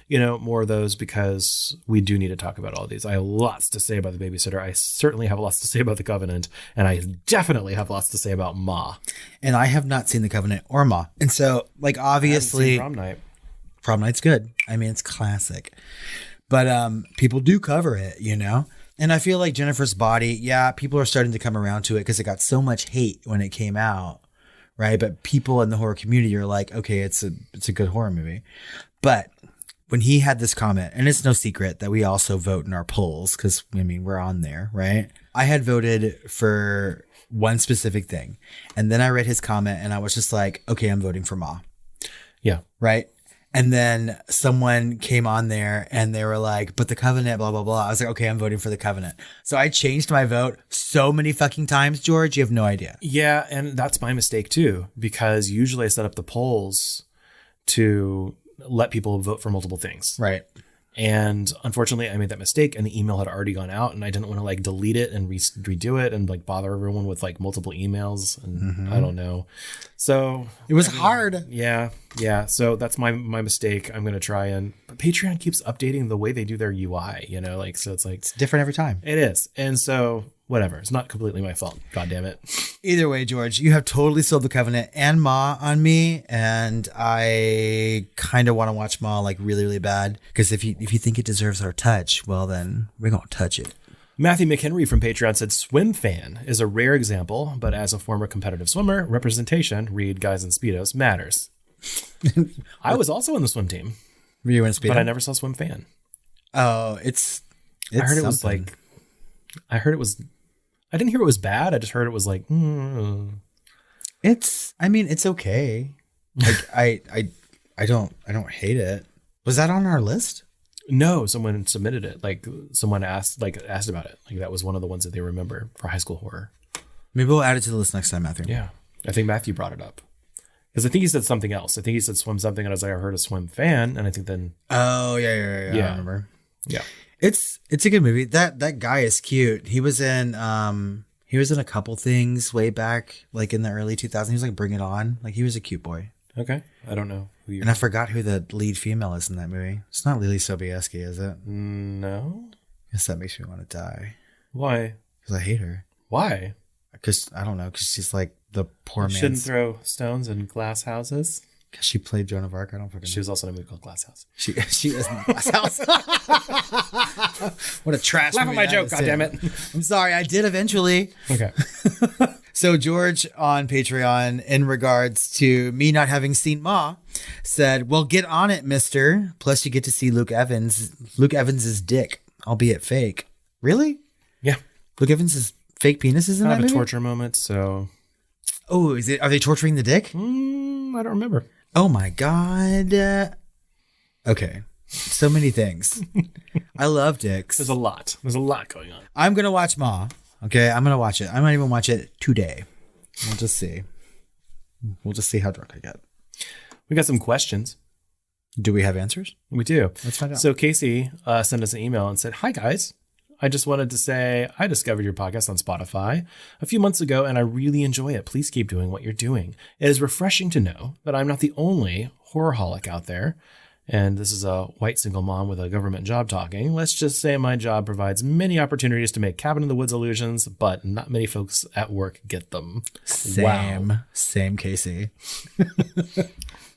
more of those, because we do need to talk about all these. I have lots to say about the babysitter. I certainly have lots to say about the Covenant, and I definitely have lots to say about Ma. And I have not seen the Covenant or Ma. And so, like, obviously, Prom Night. Prom Night's good. I mean, it's classic. But people do cover it, And I feel like Jennifer's Body, people are starting to come around to it because it got so much hate when it came out. Right. But people in the horror community are like, okay, it's a good horror movie. But when he had this comment, and it's no secret that we also vote in our polls, because we're on there. Right. I had voted for one specific thing. And then I read his comment and I was just like, okay, I'm voting for Ma. Yeah. Right. And then someone came on there and they were like, but the Covenant, blah, blah, blah. I was like, okay, I'm voting for the Covenant. So I changed my vote so many fucking times, George. You have no idea. Yeah. And that's my mistake too, because usually I set up the polls to let people vote for multiple things. Right. And unfortunately, I made that mistake, and the email had already gone out, and I didn't want to like delete it and redo it and like bother everyone with like multiple emails. And I don't know. So it was hard. Yeah. Yeah. So that's my mistake. I'm going to try but Patreon keeps updating the way they do their UI, so it's like, it's different every time. It is. And so whatever. It's not completely my fault. God damn it. Either way, George, you have totally sold the Covenant and Ma on me. And I kind of want to watch Ma like really, really bad. Because if you think it deserves our touch, well, then we're going to touch it. Matthew McHenry from Patreon said, swim fan is a rare example, but as a former competitive swimmer, representation, read Guys in Speedos, matters. I was also in the swim team. Were you in Speedo? But I never saw swim fan. Oh, it's I heard it was like, I didn't hear it was bad. I just heard it was like, it's okay. Like I don't hate it. Was that on our list? No, someone submitted it. Like someone asked about it. Like that was one of the ones that they remember for high school horror. Maybe we'll add it to the list next time, Matthew. Yeah. I think Matthew brought it up. Because I think he said something else. I think he said swim something, and I was like, I heard a swim fan, and I think then. Oh yeah. I remember. Yeah. It's a good movie. That guy is cute. He was in a couple things way back, like in the early 2000s. He was like Bring It On. Like he was a cute boy. Okay. I don't know who And I forgot who the lead female is in that movie. It's not Lily Sobieski, is it? No. Guess that makes me want to die. Why? Because I hate her. Why? Because I don't know. Because she's like the poor man. Shouldn't throw stones in glass houses. Because she played Joan of Arc. I don't fucking know. She was also in a movie called Glass House. She is in Glass House. What a trash Laugh movie at my that joke, is, goddammit. I'm sorry, I did eventually. Okay. So George on Patreon, in regards to me not having seen Ma, said, well, get on it, mister. Plus you get to see Luke Evans's dick, albeit fake. Really? Yeah. Luke Evans's fake penis is in that movie? a torture moment, so. Oh, are they torturing the dick? I don't remember. Oh my God. Okay. So many things. I love dicks. There's a lot going on. I'm going to watch Ma. Okay. I'm going to watch it. I might even watch it today. We'll just see. We'll just see how drunk I get. We got some questions. Do we have answers? We do. Let's find out. So Casey sent us an email and said, hi guys. I just wanted to say I discovered your podcast on Spotify a few months ago, and I really enjoy it. Please keep doing what you're doing. It is refreshing to know that I'm not the only horrorholic out there. And this is a white single mom with a government job talking. Let's just say my job provides many opportunities to make cabin in the woods illusions, but not many folks at work get them. Same Casey.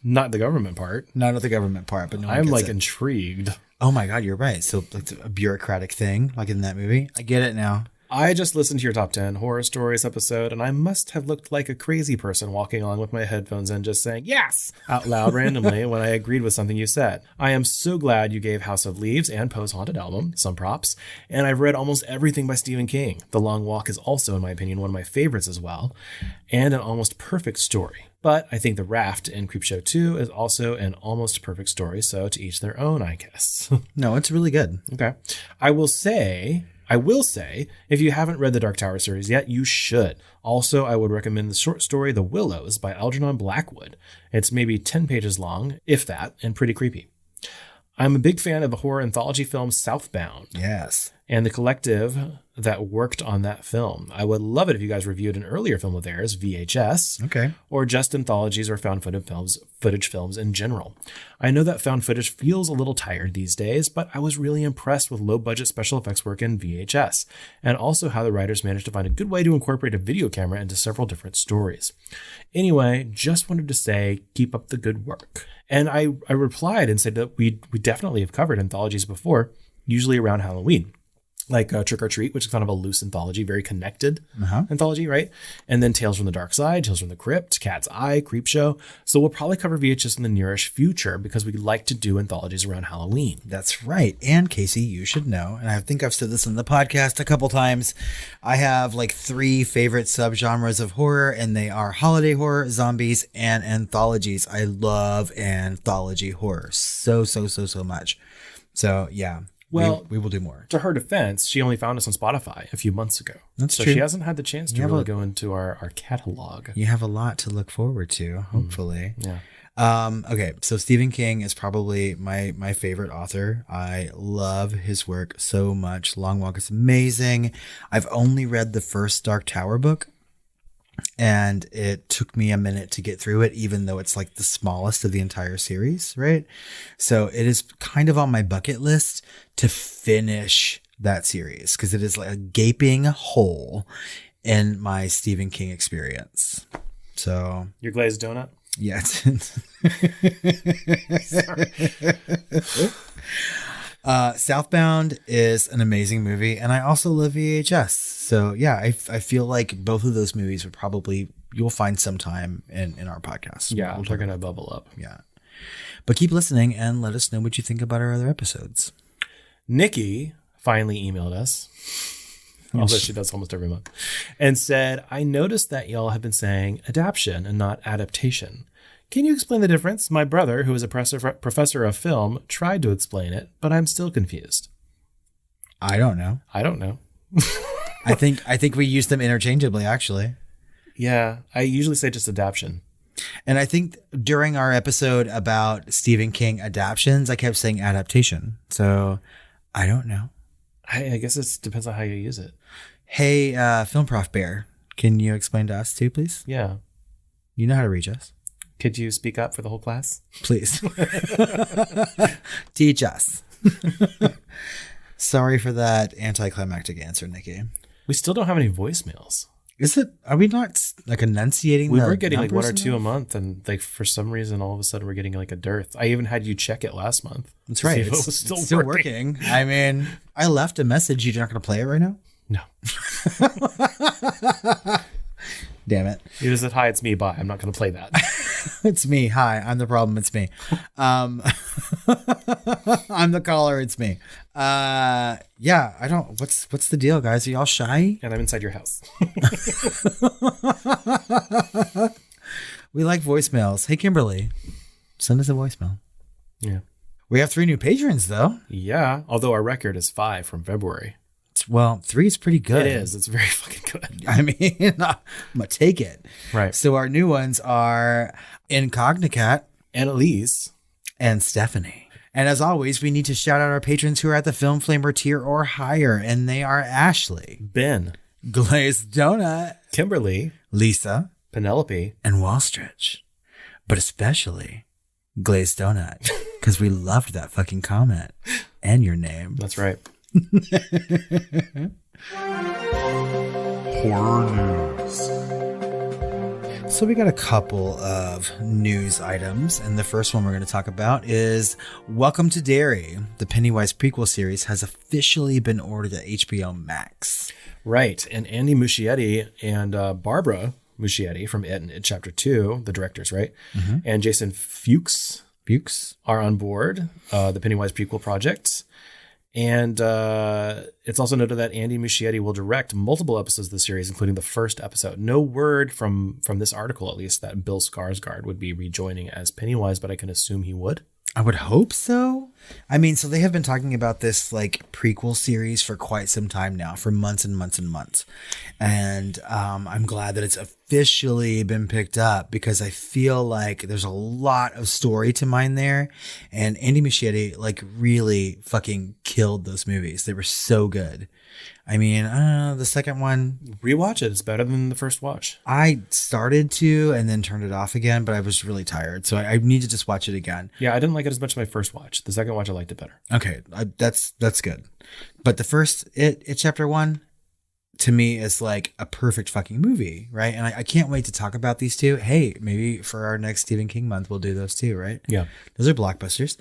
Not the government part. Not the government part, but no one I'm gets like it. Intrigued. Oh my God, you're right. So like a bureaucratic thing, like in that movie. I get it now. I just listened to your top 10 horror stories episode, and I must have looked like a crazy person walking along with my headphones in just saying yes out loud randomly when I agreed with something you said. I am so glad you gave House of Leaves and Poe's Haunted Album some props, and I've read almost everything by Stephen King. The Long Walk is also, in my opinion, one of my favorites as well, and an almost perfect story. But I think The Raft in Creepshow 2 is also an almost perfect story, so to each their own, I guess. No, it's really good. Okay. I will say, if you haven't read the Dark Tower series yet, you should. Also, I would recommend the short story The Willows by Algernon Blackwood. It's maybe 10 pages long, if that, and pretty creepy. I'm a big fan of the horror anthology film Southbound. Yes. And the collective that worked on that film. I would love it if you guys reviewed an earlier film of theirs, VHS. Okay. Or just anthologies or found footage films in general. I know that found footage feels a little tired these days, but I was really impressed with low-budget special effects work in VHS, and also how the writers managed to find a good way to incorporate a video camera into several different stories. Anyway, just wanted to say, keep up the good work. And I replied and said that we definitely have covered anthologies before, usually around Halloween. Like Trick or Treat, which is kind of a loose anthology, very connected anthology, right? And then Tales from the Dark Side, Tales from the Crypt, Cat's Eye, Creepshow. So we'll probably cover VHS in the nearish future because we like to do anthologies around Halloween. That's right. And Casey, you should know, and I think I've said this in the podcast a couple times, I have like 3 favorite subgenres of horror, and they are holiday horror, zombies, and anthologies. I love anthology horror so much. So yeah. Well, we will do more. To her defense, she only found us on Spotify a few months ago. That's true. So she hasn't had the chance to really go into our catalog. You have a lot to look forward to, hopefully. Yeah. Okay, so Stephen King is probably my favorite author. I love his work so much. Long Walk is amazing. I've only read the first Dark Tower book, and it took me a minute to get through it, even though it's like the smallest of the entire series, right? So it is kind of on my bucket list to finish that series because it is like a gaping hole in my Stephen King experience. So your glazed donut? Yes. Southbound is an amazing movie, and I also love VHS. So yeah, I feel like both of those movies would probably, you'll find some time in our podcast. Yeah, they're going to bubble up. Yeah. But keep listening and let us know what you think about our other episodes. Nikki finally emailed us, although she does almost every month, and said, I noticed that y'all have been saying adaptation and not adaptation. Can you explain the difference? My brother, who is a professor of film, tried to explain it, but I'm still confused. I don't know. I think we use them interchangeably, actually. Yeah, I usually say just adaptation. And I think during our episode about Stephen King adaptions, I kept saying adaptation. So I don't know. I guess it depends on how you use it. Hey, Film Prof Bear, can you explain to us too, please? Yeah. You know how to reach us. Could you speak up for the whole class? Please. Teach us. Sorry for that anticlimactic answer, Nikki. We still don't have any voicemails. Are we not like enunciating? We were getting like 1 or 2 a month, and like for some reason, all of a sudden we're getting like a dearth. I even had you check it last month. That's right. It's still working. I mean, I left a message. You're not going to play it right now? No. Damn it. You just said, hi, it's me, bye. I'm not going to play that. It's me. Hi, I'm the problem. It's me. I'm the caller. It's me. Yeah, I don't, what's the deal, guys? Are y'all shy? And I'm inside your house. We like voicemails. Hey, Kimberly, send us a voicemail. Yeah. We have 3 new patrons, though. Yeah, although our record is 5 from February. Well, 3 is pretty good. It is. It's very fucking good. I mean, I'm going to take it. Right. So our new ones are Incognicat, Annalise, and Stephanie. And as always, we need to shout out our patrons who are at the Film Flamer tier or higher. And they are Ashley, Ben, GlazedDonut, Kimberly, Lisa, Penelope, and Wallstretch. But especially GlazedDonut, because we loved that fucking comment and your name. That's right. Horror news. So we got a couple of news items, and the first one we're going to talk about is Welcome to Derry. The Pennywise prequel series has officially been ordered at HBO Max. Right. And Andy Muschietti and Barbara Muschietti from It and It Chapter 2, the directors, right? Mm-hmm. And Jason Fuchs are on board the Pennywise prequel project. And it's also noted that Andy Muschietti will direct multiple episodes of the series, including the first episode. No word from this article, at least, that Bill Skarsgård would be rejoining as Pennywise, but I can assume he would. I would hope so. I mean, so they have been talking about this like prequel series for quite some time now, for months and months and months. And I'm glad that it's officially been picked up because I feel like there's a lot of story to mine there. And Andy Muschietti like really fucking killed those movies. They were so good. I mean, the second one. Rewatch it. It's better than the first watch. I started to and then turned it off again, but I was really tired. So I need to just watch it again. Yeah, I didn't like it as much as my first watch. The second watch, I liked it better. Okay, that's good. But the first, It Chapter 1, to me is like a perfect fucking movie, right? And I can't wait to talk about these two. Hey, maybe for our next Stephen King month, we'll do those too, right? Yeah. Those are blockbusters.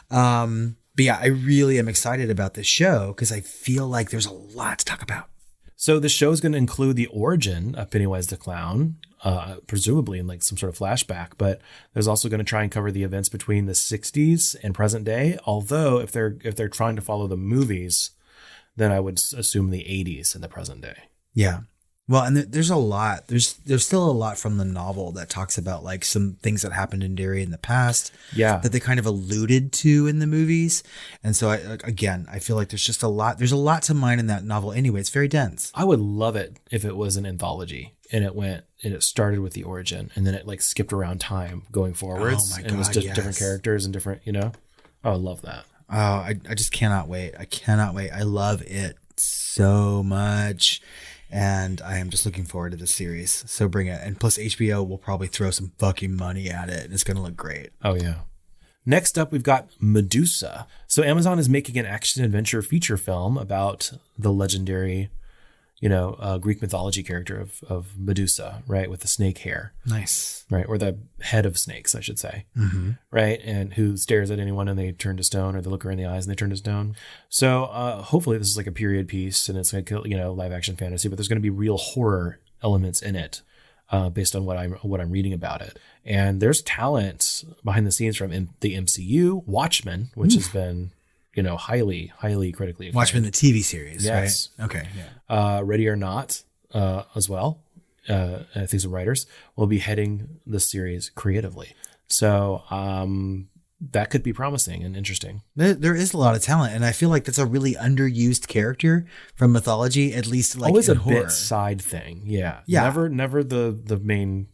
But yeah, I really am excited about this show because I feel like there's a lot to talk about. So the show is going to include the origin of Pennywise the Clown, presumably in like some sort of flashback, but there's also going to try and cover the events between the 60s and present day. Although if they're trying to follow the movies, then I would assume the 80s and the present day. Yeah. Well, and there's a lot. There's still a lot from the novel that talks about like some things that happened in Derry in the past. Yeah. That they kind of alluded to in the movies. And so I feel like there's just a lot. There's a lot to mine in that novel anyway. It's very dense. I would love it if it was an anthology and it started with the origin and then it like skipped around time going forwards. Oh my God, and it was just yes. different characters and different, I would love that. Oh, I just cannot wait. I cannot wait. I love it so much. And I am just looking forward to this series. So bring it. And plus HBO will probably throw some fucking money at it. And it's going to look great. Oh, yeah. Next up, we've got Medusa. So Amazon is making an action-adventure feature film about the legendary, Greek mythology character of Medusa, right? With the snake hair. Nice. Right? Or the head of snakes, I should say. Mm-hmm. Right? And who stares at anyone and they turn to stone, or they look her in the eyes and they turn to stone. So hopefully this is like a period piece and it's like, live action fantasy, but there's going to be real horror elements in it based on what I'm reading about it. And there's talent behind the scenes from the MCU, Watchmen, which has been... highly, highly critically acclaimed. Watchmen, the TV series, yes. Right? Okay, yeah. Ready or Not as well. I think some writers will be heading the series creatively. So that could be promising and interesting. There is a lot of talent, and I feel like that's a really underused character from mythology, at least like always in a horror. bit side thing. Yeah. Yeah. Never the main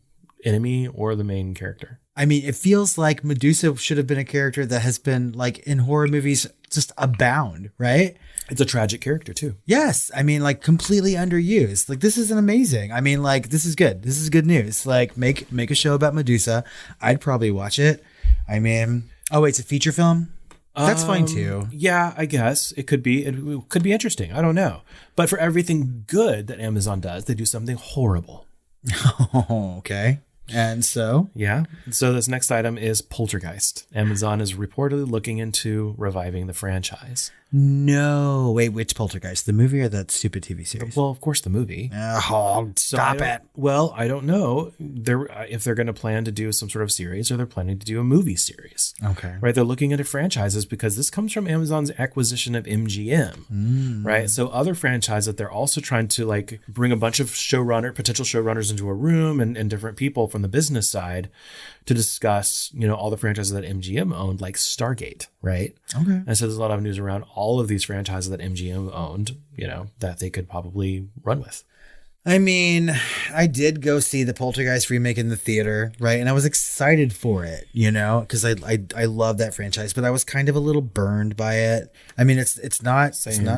enemy or the main character. I mean, it feels like Medusa should have been a character that has been like in horror movies just abound, right? It's a tragic character too. Yes. I mean, like completely underused. Like this is amazing. I mean, like this is good. This is good news. Like make a show about Medusa. I'd probably watch it. I mean, oh wait, it's a feature film? That's fine too. Yeah, I guess it could be. It could be interesting. I don't know. But for everything good that Amazon does, they do something horrible. Oh, okay. And so? Yeah. So this next item is Poltergeist. Amazon is reportedly looking into reviving the franchise. No. Wait, which Poltergeist? The movie or that stupid TV series? Well, of course, the movie. Oh, stop it. Well, I don't know if they're going to plan to do some sort of series or they're planning to do a movie series. Okay. Right. They're looking into franchises because this comes from Amazon's acquisition of MGM. Right. So other franchises that they're also trying to like bring a bunch of potential showrunners into a room and different people from the business side to discuss, all the franchises that MGM owned, like Stargate, right? Okay. And so there's a lot of news around all of these franchises that MGM owned, that they could probably run with. I mean, I did go see the Poltergeist remake in the theater, right? And I was excited for it, because I love that franchise, but I was kind of a little burned by it. I mean, it's not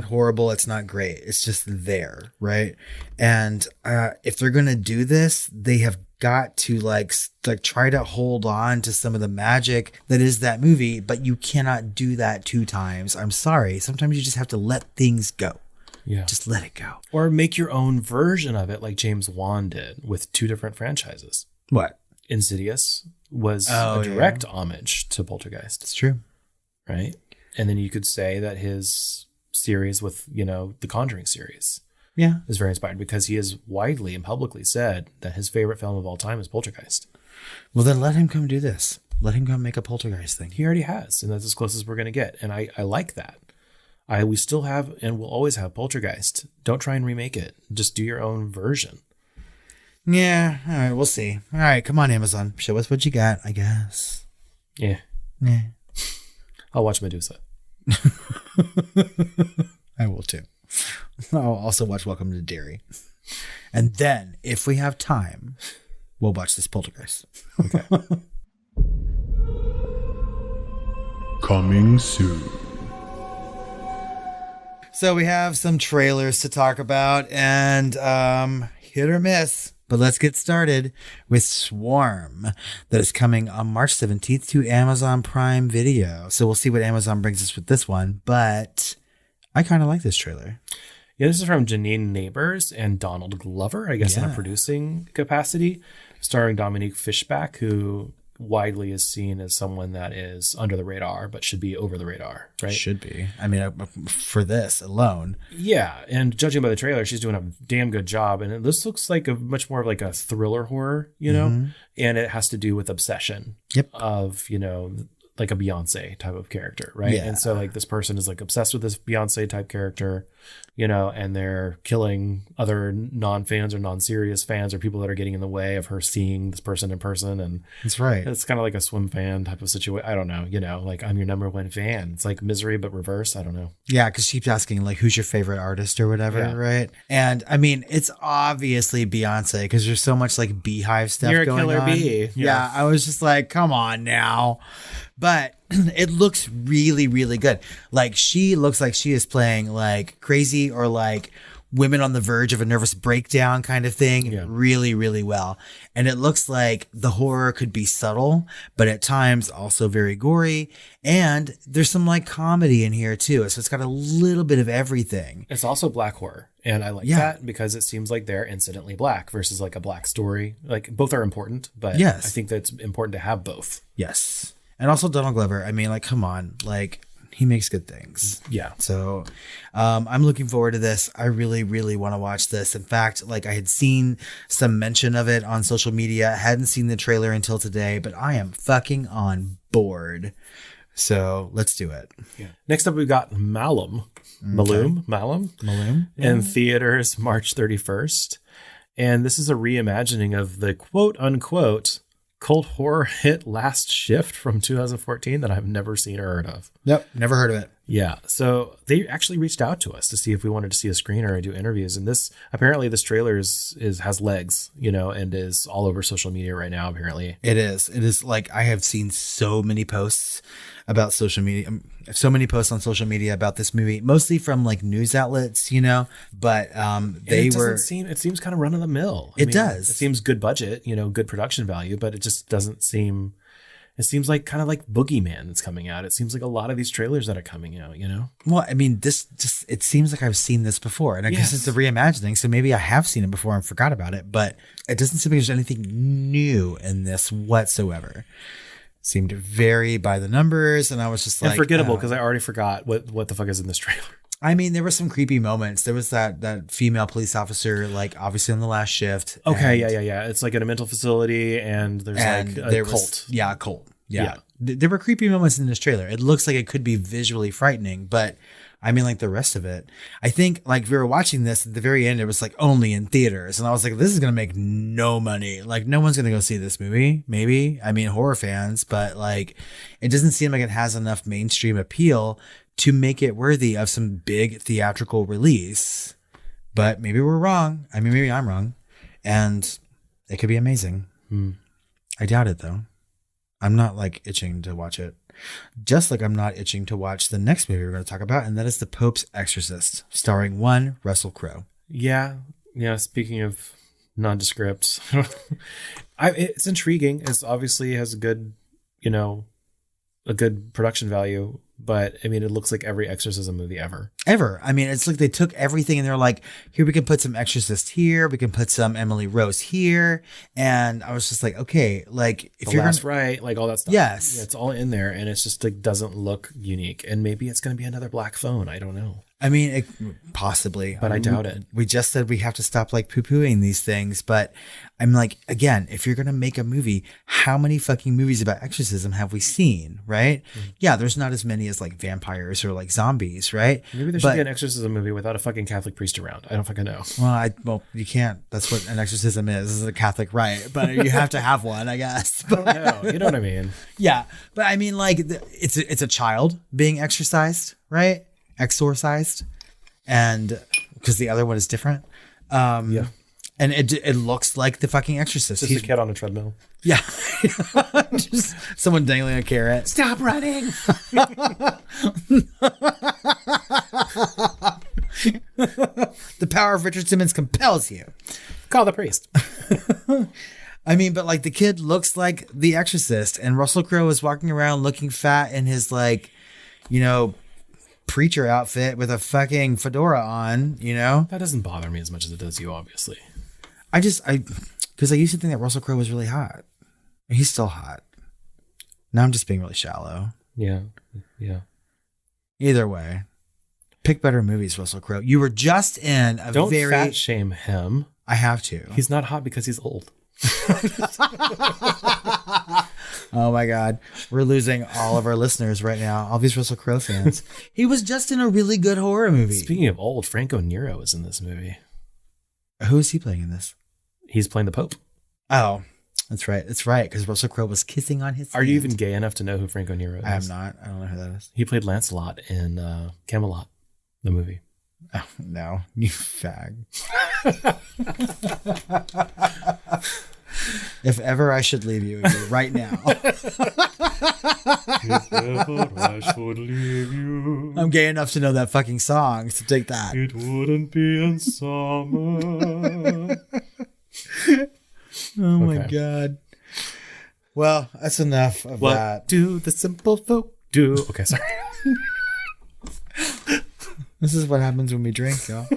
horrible, it's not great. It's just there, right? And if they're gonna do this, they have got to like try to hold on to some of the magic that is that movie, but you cannot do that 2 times. I'm sorry. Sometimes you just have to let things go. Yeah. Just let it go. Or make your own version of it like James Wan did with 2 different franchises. What? Insidious was a direct homage to Poltergeist. It's true. Right? And then you could say that his series with, the Conjuring series Yeah. is very inspired because he has widely and publicly said that his favorite film of all time is Poltergeist. Well, then let him come do this. Let him come make a Poltergeist thing. He already has, and that's as close as we're going to get. And I like that. We still have and will always have Poltergeist. Don't try and remake it. Just do your own version. Yeah. All right. We'll see. All right. Come on, Amazon. Show us what you got, I guess. Yeah. Yeah. I'll watch Medusa. I will too. I'll also watch Welcome to Derry. And then, if we have time, we'll watch this Poltergeist. Okay. Coming soon. So we have some trailers to talk about, and hit or miss. But let's get started with Swarm, that is coming on March 17th to Amazon Prime Video. So we'll see what Amazon brings us with this one, but I kind of like this trailer. Yeah, this is from Janine Neighbors and Donald Glover, I guess, in a producing capacity, starring Dominique Fishback, who widely is seen as someone that is under the radar, but should be over the radar, right? Should be. I mean, for this alone. Yeah, and judging by the trailer, she's doing a damn good job. And this looks like a much more of like a thriller horror, you know? And it has to do with obsession of, you know, like a Beyonce type of character, right? Yeah. And so like this person is like obsessed with this Beyonce type character, you know, and they're killing other non-fans or non-serious fans or people that are getting in the way of her seeing this person in person. And that's right. It's kind of like a swim fan type of situation. I don't know, you know, like I'm your number one fan. It's like Misery, but reverse. I don't know. Yeah, because she keeps asking like, who's your favorite artist or whatever, right? And I mean, it's obviously Beyonce because there's so much like Beehive stuff You're a going killer on. bee. Yeah, I was just like, come on now. But it looks really, really good. Like she looks like she is playing like crazy or like women on the verge of a nervous breakdown kind of thing really, really well. And it looks like the horror could be subtle, but at times also very gory. And there's some like comedy in here too. So it's got a little bit of everything. It's also black horror. And I like that because it seems like they're incidentally black versus like a black story. Like both are important, but I think that's important to have both. Yes. And also Donald Glover. I mean, like, come on, like he makes good things. Yeah. So I'm looking forward to this. I really, really want to watch this. In fact, like I had seen some mention of it on social media. Hadn't seen the trailer until today, but I am fucking on board. So let's do it. Yeah. Next up, we've got Malum. Malum. In theaters March 31st. And this is a reimagining of the quote unquote cult horror hit Last Shift from 2014 that I've never seen or heard of. Yep, never heard of it. Yeah, so they actually reached out to us to see if we wanted to see a screener and do interviews. And this trailer has legs, you know, and is all over social media right now. Apparently, it is like I have seen so many posts about social media, so many posts on social media about this movie, mostly from like news outlets, you know. But it seems kind of run of the mill. It does. It seems good budget, you know, good production value, but it just doesn't seem. It seems like kind of like Boogeyman that's coming out. It seems like a lot of these trailers that are coming out, you know? Well, I mean, it seems like I've seen this before. And I guess it's a reimagining, so maybe I have seen it before and forgot about it. But it doesn't seem like there's anything new in this whatsoever. It seemed very by the numbers, and I was just like... And forgettable, because I already forgot what the fuck is in this trailer. I mean, there were some creepy moments. There was that female police officer, like obviously on the Last Shift. Okay, yeah. It's like at a mental facility, and there's like a cult. A cult. Yeah. There were creepy moments in this trailer. It looks like it could be visually frightening, but I mean, like the rest of it, I think like we were watching this at the very end, it was like only in theaters. And I was like, this is going to make no money. Like no one's going to go see this movie. Maybe, I mean, horror fans, but like, it doesn't seem like it has enough mainstream appeal to make it worthy of some big theatrical release. But maybe we're wrong. I mean, maybe I'm wrong, and it could be amazing. I doubt it though. I'm not like itching to watch it. Just like I'm not itching to watch the next movie we're going to talk about, and that is The Pope's Exorcist, starring one Russell Crowe. Yeah. Speaking of nondescript, it's intriguing. It's obviously has a good production value. But I mean, it looks like every exorcism movie ever. I mean, it's like they took everything and they're like, here, we can put some Exorcist here. We can put some Emily Rose here. And I was just like, okay, like if you're right, like all that stuff. Yes. Yeah, it's all in there. And it's just like, doesn't look unique. And maybe it's going to be another Black Phone. I don't know. I mean, possibly. But I doubt it. We just said we have to stop like poo-pooing these things. But I'm like, again, if you're going to make a movie, how many fucking movies about exorcism have we seen, right? Yeah, there's not as many as like vampires or like zombies, right? Maybe there should be an exorcism movie without a fucking Catholic priest around. I don't fucking know. Well, you can't. That's what an exorcism is. This is a Catholic rite. But you have to have one, I guess. But, I don't know. You know what I mean? Yeah. But I mean, like, it's a child being exorcised, right? Exorcised, and because the other one is different, yeah, and it looks like the fucking Exorcist. Just a kid on a treadmill. Yeah, just someone dangling a carrot. Stop running! The power of Richard Simmons compels you. Call the priest. I mean, but like the kid looks like the Exorcist, and Russell Crowe is walking around looking fat in his like, preacher outfit with a fucking fedora on, That doesn't bother me as much as it does you, obviously. Because I used to think that Russell Crowe was really hot. He's still hot. Now I'm just being really shallow. Yeah. Either way, pick better movies, Russell Crowe. You were just in a Don't fat shame him. I have to. He's not hot because he's old. Oh my God. We're losing all of our listeners right now. All these Russell Crowe fans. He was just in a really good horror movie. Speaking of old, Franco Nero is in this movie. Who is he playing in this? He's playing the Pope. Oh, that's right. That's right. Because Russell Crowe was kissing on his Are hand. you even gay enough to know who Franco Nero is? I am not. I don't know who that is. He played Lancelot in Camelot, the movie. Oh, no. You fag. If ever I should leave you, it would be right now. If ever I should leave you. I'm gay enough to know that fucking song, so take that. It wouldn't be in summer. Oh my God. Well, that's enough of What that. do the simple folk do? Okay, sorry. This is what happens when we drink, y'all.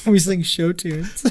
We sing show tunes.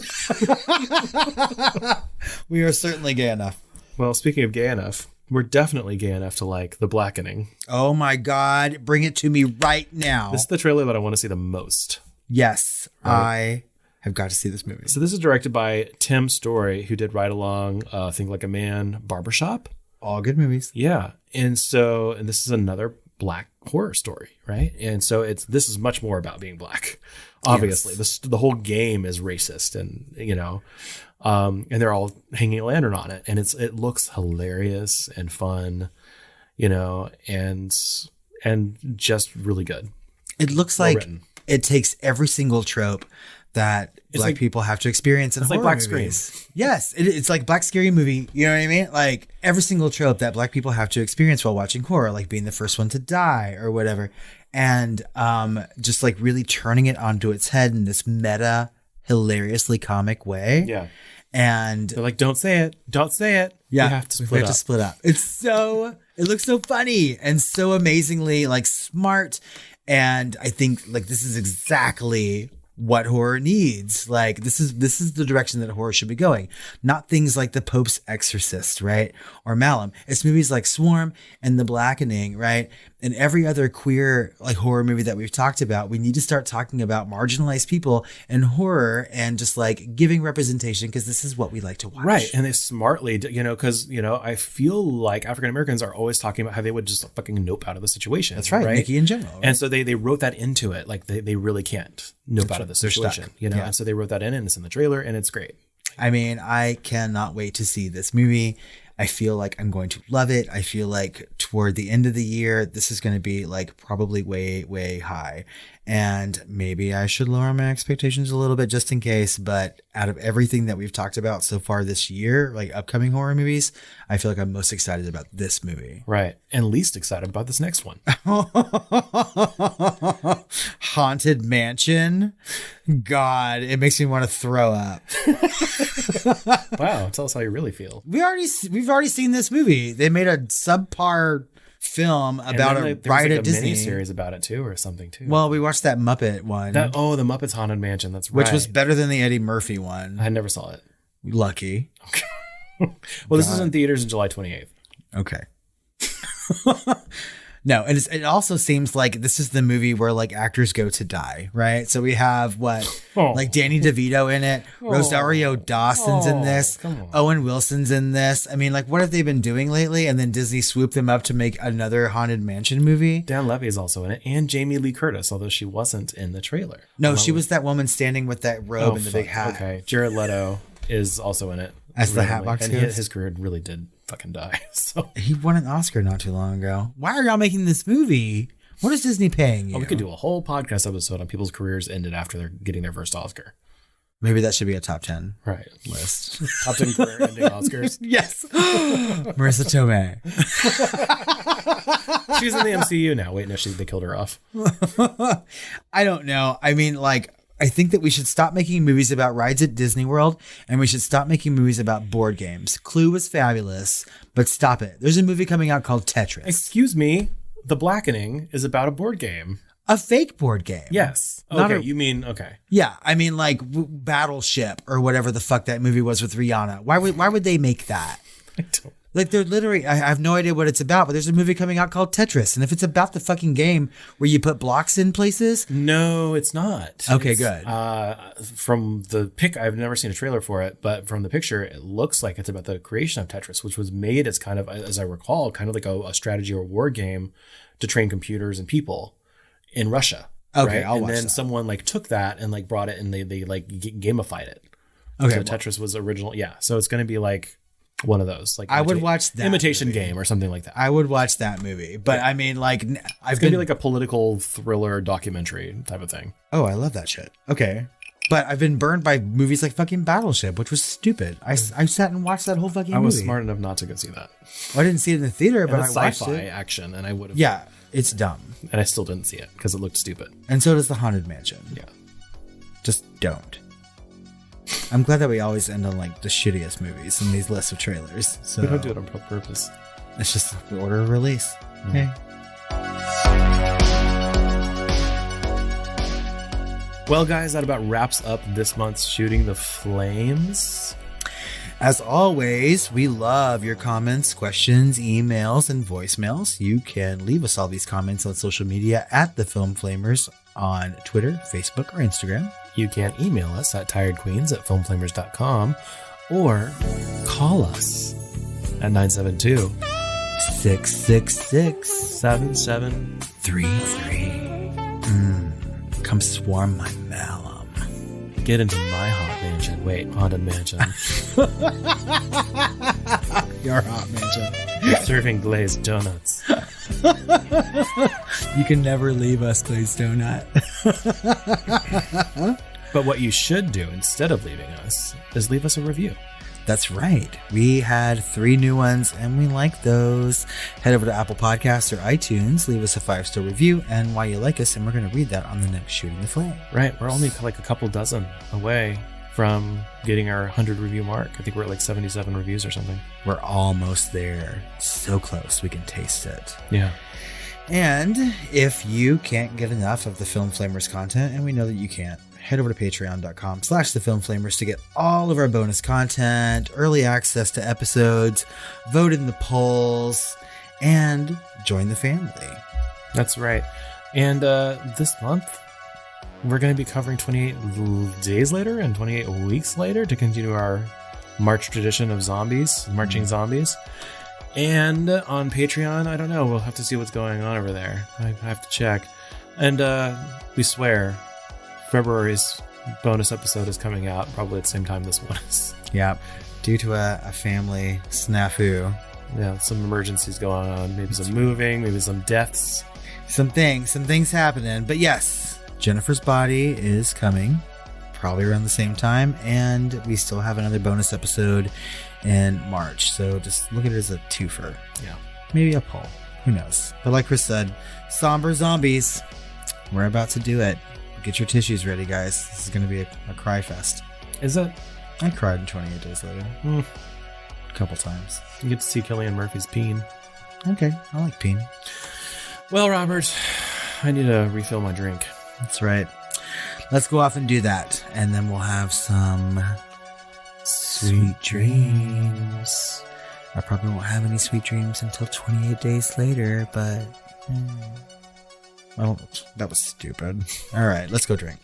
We are certainly gay enough. Well, speaking of gay enough, we're definitely gay enough to like The Blackening. Oh my God. Bring it to me right now. This is the trailer that I want to see the most. Yes, I have got to see this movie. So this is directed by Tim Story, who did Ride Along, Think Like a Man, Barbershop. All good movies. Yeah. And this is another Black horror story, right? And so this is much more about being Black. Obviously, yes. The whole game is racist, and and they're all hanging a lantern on it, and it looks hilarious and fun, and just really good. It looks like it takes every single trope that Black people have to experience in horror Black movies. Scream. Yes, it's like Black Scary Movie. You know what I mean? Like every single trope that Black people have to experience while watching horror, like being the first one to die or whatever, and just like really turning it onto its head in this meta, hilariously comic way. Yeah, and they're like, "Don't say it, don't say it." Yeah, we have to split up. It looks so funny and so amazingly like smart, and I think like this is exactly what horror needs. Like this is the direction that horror should be going. Not things like The Pope's Exorcist, right? Or Malum. It's movies like Swarm and The Blackening, right? And every other queer like horror movie that we've talked about. We need to start talking about marginalized people in horror and just like giving representation, because this is what we like to watch. Right. And they smartly, because, I feel like African Americans are always talking about how they would just fucking nope out of the situation. That's right. Nikki in general. Right? And so they wrote that into it. Like they really can't nope out of the situation, Yeah. And so they wrote that in, and it's in the trailer, and it's great. I mean, I cannot wait to see this movie. I feel like I'm going to love it. I feel like toward the end of the year, this is going to be like probably way, way high. And maybe I should lower my expectations a little bit just in case. But out of everything that we've talked about so far this year, like upcoming horror movies, I feel like I'm most excited about this movie. Right. And least excited about this next one. Haunted Mansion. God, it makes me want to throw up. Wow. Tell us how you really feel. We've already seen this movie. They made a subpar film about a ride at Disney. Mini series about it too, or something too. Well, we watched that Muppet one. The Muppets Haunted Mansion. That's right. Which was better than the Eddie Murphy one. I never saw it. Lucky. Okay. Well, this is in theaters on July 28th. Okay. No, and it also seems like this is the movie where like actors go to die, right? So we have like Danny DeVito in it, Rosario Dawson's in this, Owen Wilson's in this. I mean, like, what have they been doing lately? And then Disney swooped them up to make another Haunted Mansion movie. Dan Levy is also in it, and Jamie Lee Curtis, although she wasn't in the trailer. No, she was that woman standing with that robe and the big hat. Okay, Jared Leto is also in it as the Hatbox and goes. his career really did fucking die. So he won an Oscar not too long ago. Why are y'all making this movie? What is Disney paying you? We could do a whole podcast episode on people's careers ended after they're getting their first Oscar. Maybe that should be a top 10 list. Top 10 career ending Oscars. Yes. Marissa Tomei. She's in the MCU now. Wait, no, they killed her off. I don't know. I mean, like, I think that we should stop making movies about rides at Disney World, and we should stop making movies about board games. Clue was fabulous, but stop it. There's a movie coming out called Tetris. Excuse me. The Blackening is about a board game. A fake board game. Yes. You mean, okay. Yeah. I mean, like Battleship or whatever the fuck that movie was with Rihanna. Why would they make that? I don't. Like, they're literally, I have no idea what it's about, but there's a movie coming out called Tetris. And if it's about the fucking game where you put blocks in places. No, it's not. Okay, good. From the pic, I've never seen a trailer for it, but from the picture, it looks like it's about the creation of Tetris, which was made as kind of, as I recall, kind of like a strategy or war game to train computers and people in Russia. Okay, right? I'll watch And then that. someone like took that and like brought it and they like gamified it. Okay. So Tetris was original. Yeah. So it's going to be like one of those. Like I would watch that. Imitation Game or something like that. I would watch that movie. But I mean, like, It's going to be like a political thriller documentary type of thing. Oh, I love that shit. Okay. But I've been burned by movies like fucking Battleship, which was stupid. I sat and watched that whole fucking movie. I was smart enough not to go see that. Well, I didn't see it in the theater, but it's I watched sci-fi it. action, and I would have. Yeah, it's dumb. And I still didn't see it because it looked stupid. And so does The Haunted Mansion. Yeah. Just don't. I'm glad that we always end on like the shittiest movies in these lists of trailers. So We don't do it on purpose. it's just the order of release. Okay. Well, guys, that about wraps up this month's Shooting the Flames. As always, we love your comments, questions, emails, and voicemails. You can leave us all these comments on social media at The Film Flamers on Twitter, Facebook, or Instagram. You can email us at tiredqueens@filmflamers.com or call us at 972 666 7733. Come swarm my malum. Get into my hot mansion. Wait, haunted mansion. Your hot mansion. Serving glazed donuts. You can never leave us, GlazedDonut. But what you should do instead of leaving us is leave us a review. That's right. We had 3 new ones and we like those. Head over to Apple Podcasts or iTunes, leave us a 5-star review and why you like us, and we're going to read that on the next Shooting the Flame. Right. We're only like a couple dozen away from getting our 100 review mark. I think we're at like 77 reviews or something. We're almost there. So close. We can taste it. Yeah. And if you can't get enough of the Film Flamers content, and we know that you can't, head over to patreon.com/thefilmflamers to get all of our bonus content, early access to episodes, vote in the polls, and join the family. That's right. And this month, we're going to be covering 28 days later and 28 weeks later to continue our March tradition of zombies, marching zombies. And on Patreon, I don't know. We'll have to see what's going on over there. I have to check. And we swear, February's bonus episode is coming out probably at the same time this one is. Yeah, due to a family snafu. Yeah, some emergencies going on. Maybe some moving, maybe some deaths. Some things happening. But yes, Jennifer's Body is coming probably around the same time. And we still have another bonus episode in March. So just look at it as a twofer. Yeah. Maybe a poll. Who knows? But like Chris said, somber zombies. We're about to do it. Get your tissues ready, guys. This is going to be a cry fest. Is it? I cried in 28 Days Later. A couple times. You get to see Cillian Murphy's peen. Okay, I like peen. Well, Robert, I need to refill my drink. That's right. Let's go off and do that. And then we'll have some sweet dreams. I probably won't have any sweet dreams until 28 days later, but Oh, that was stupid. All right, let's go drink.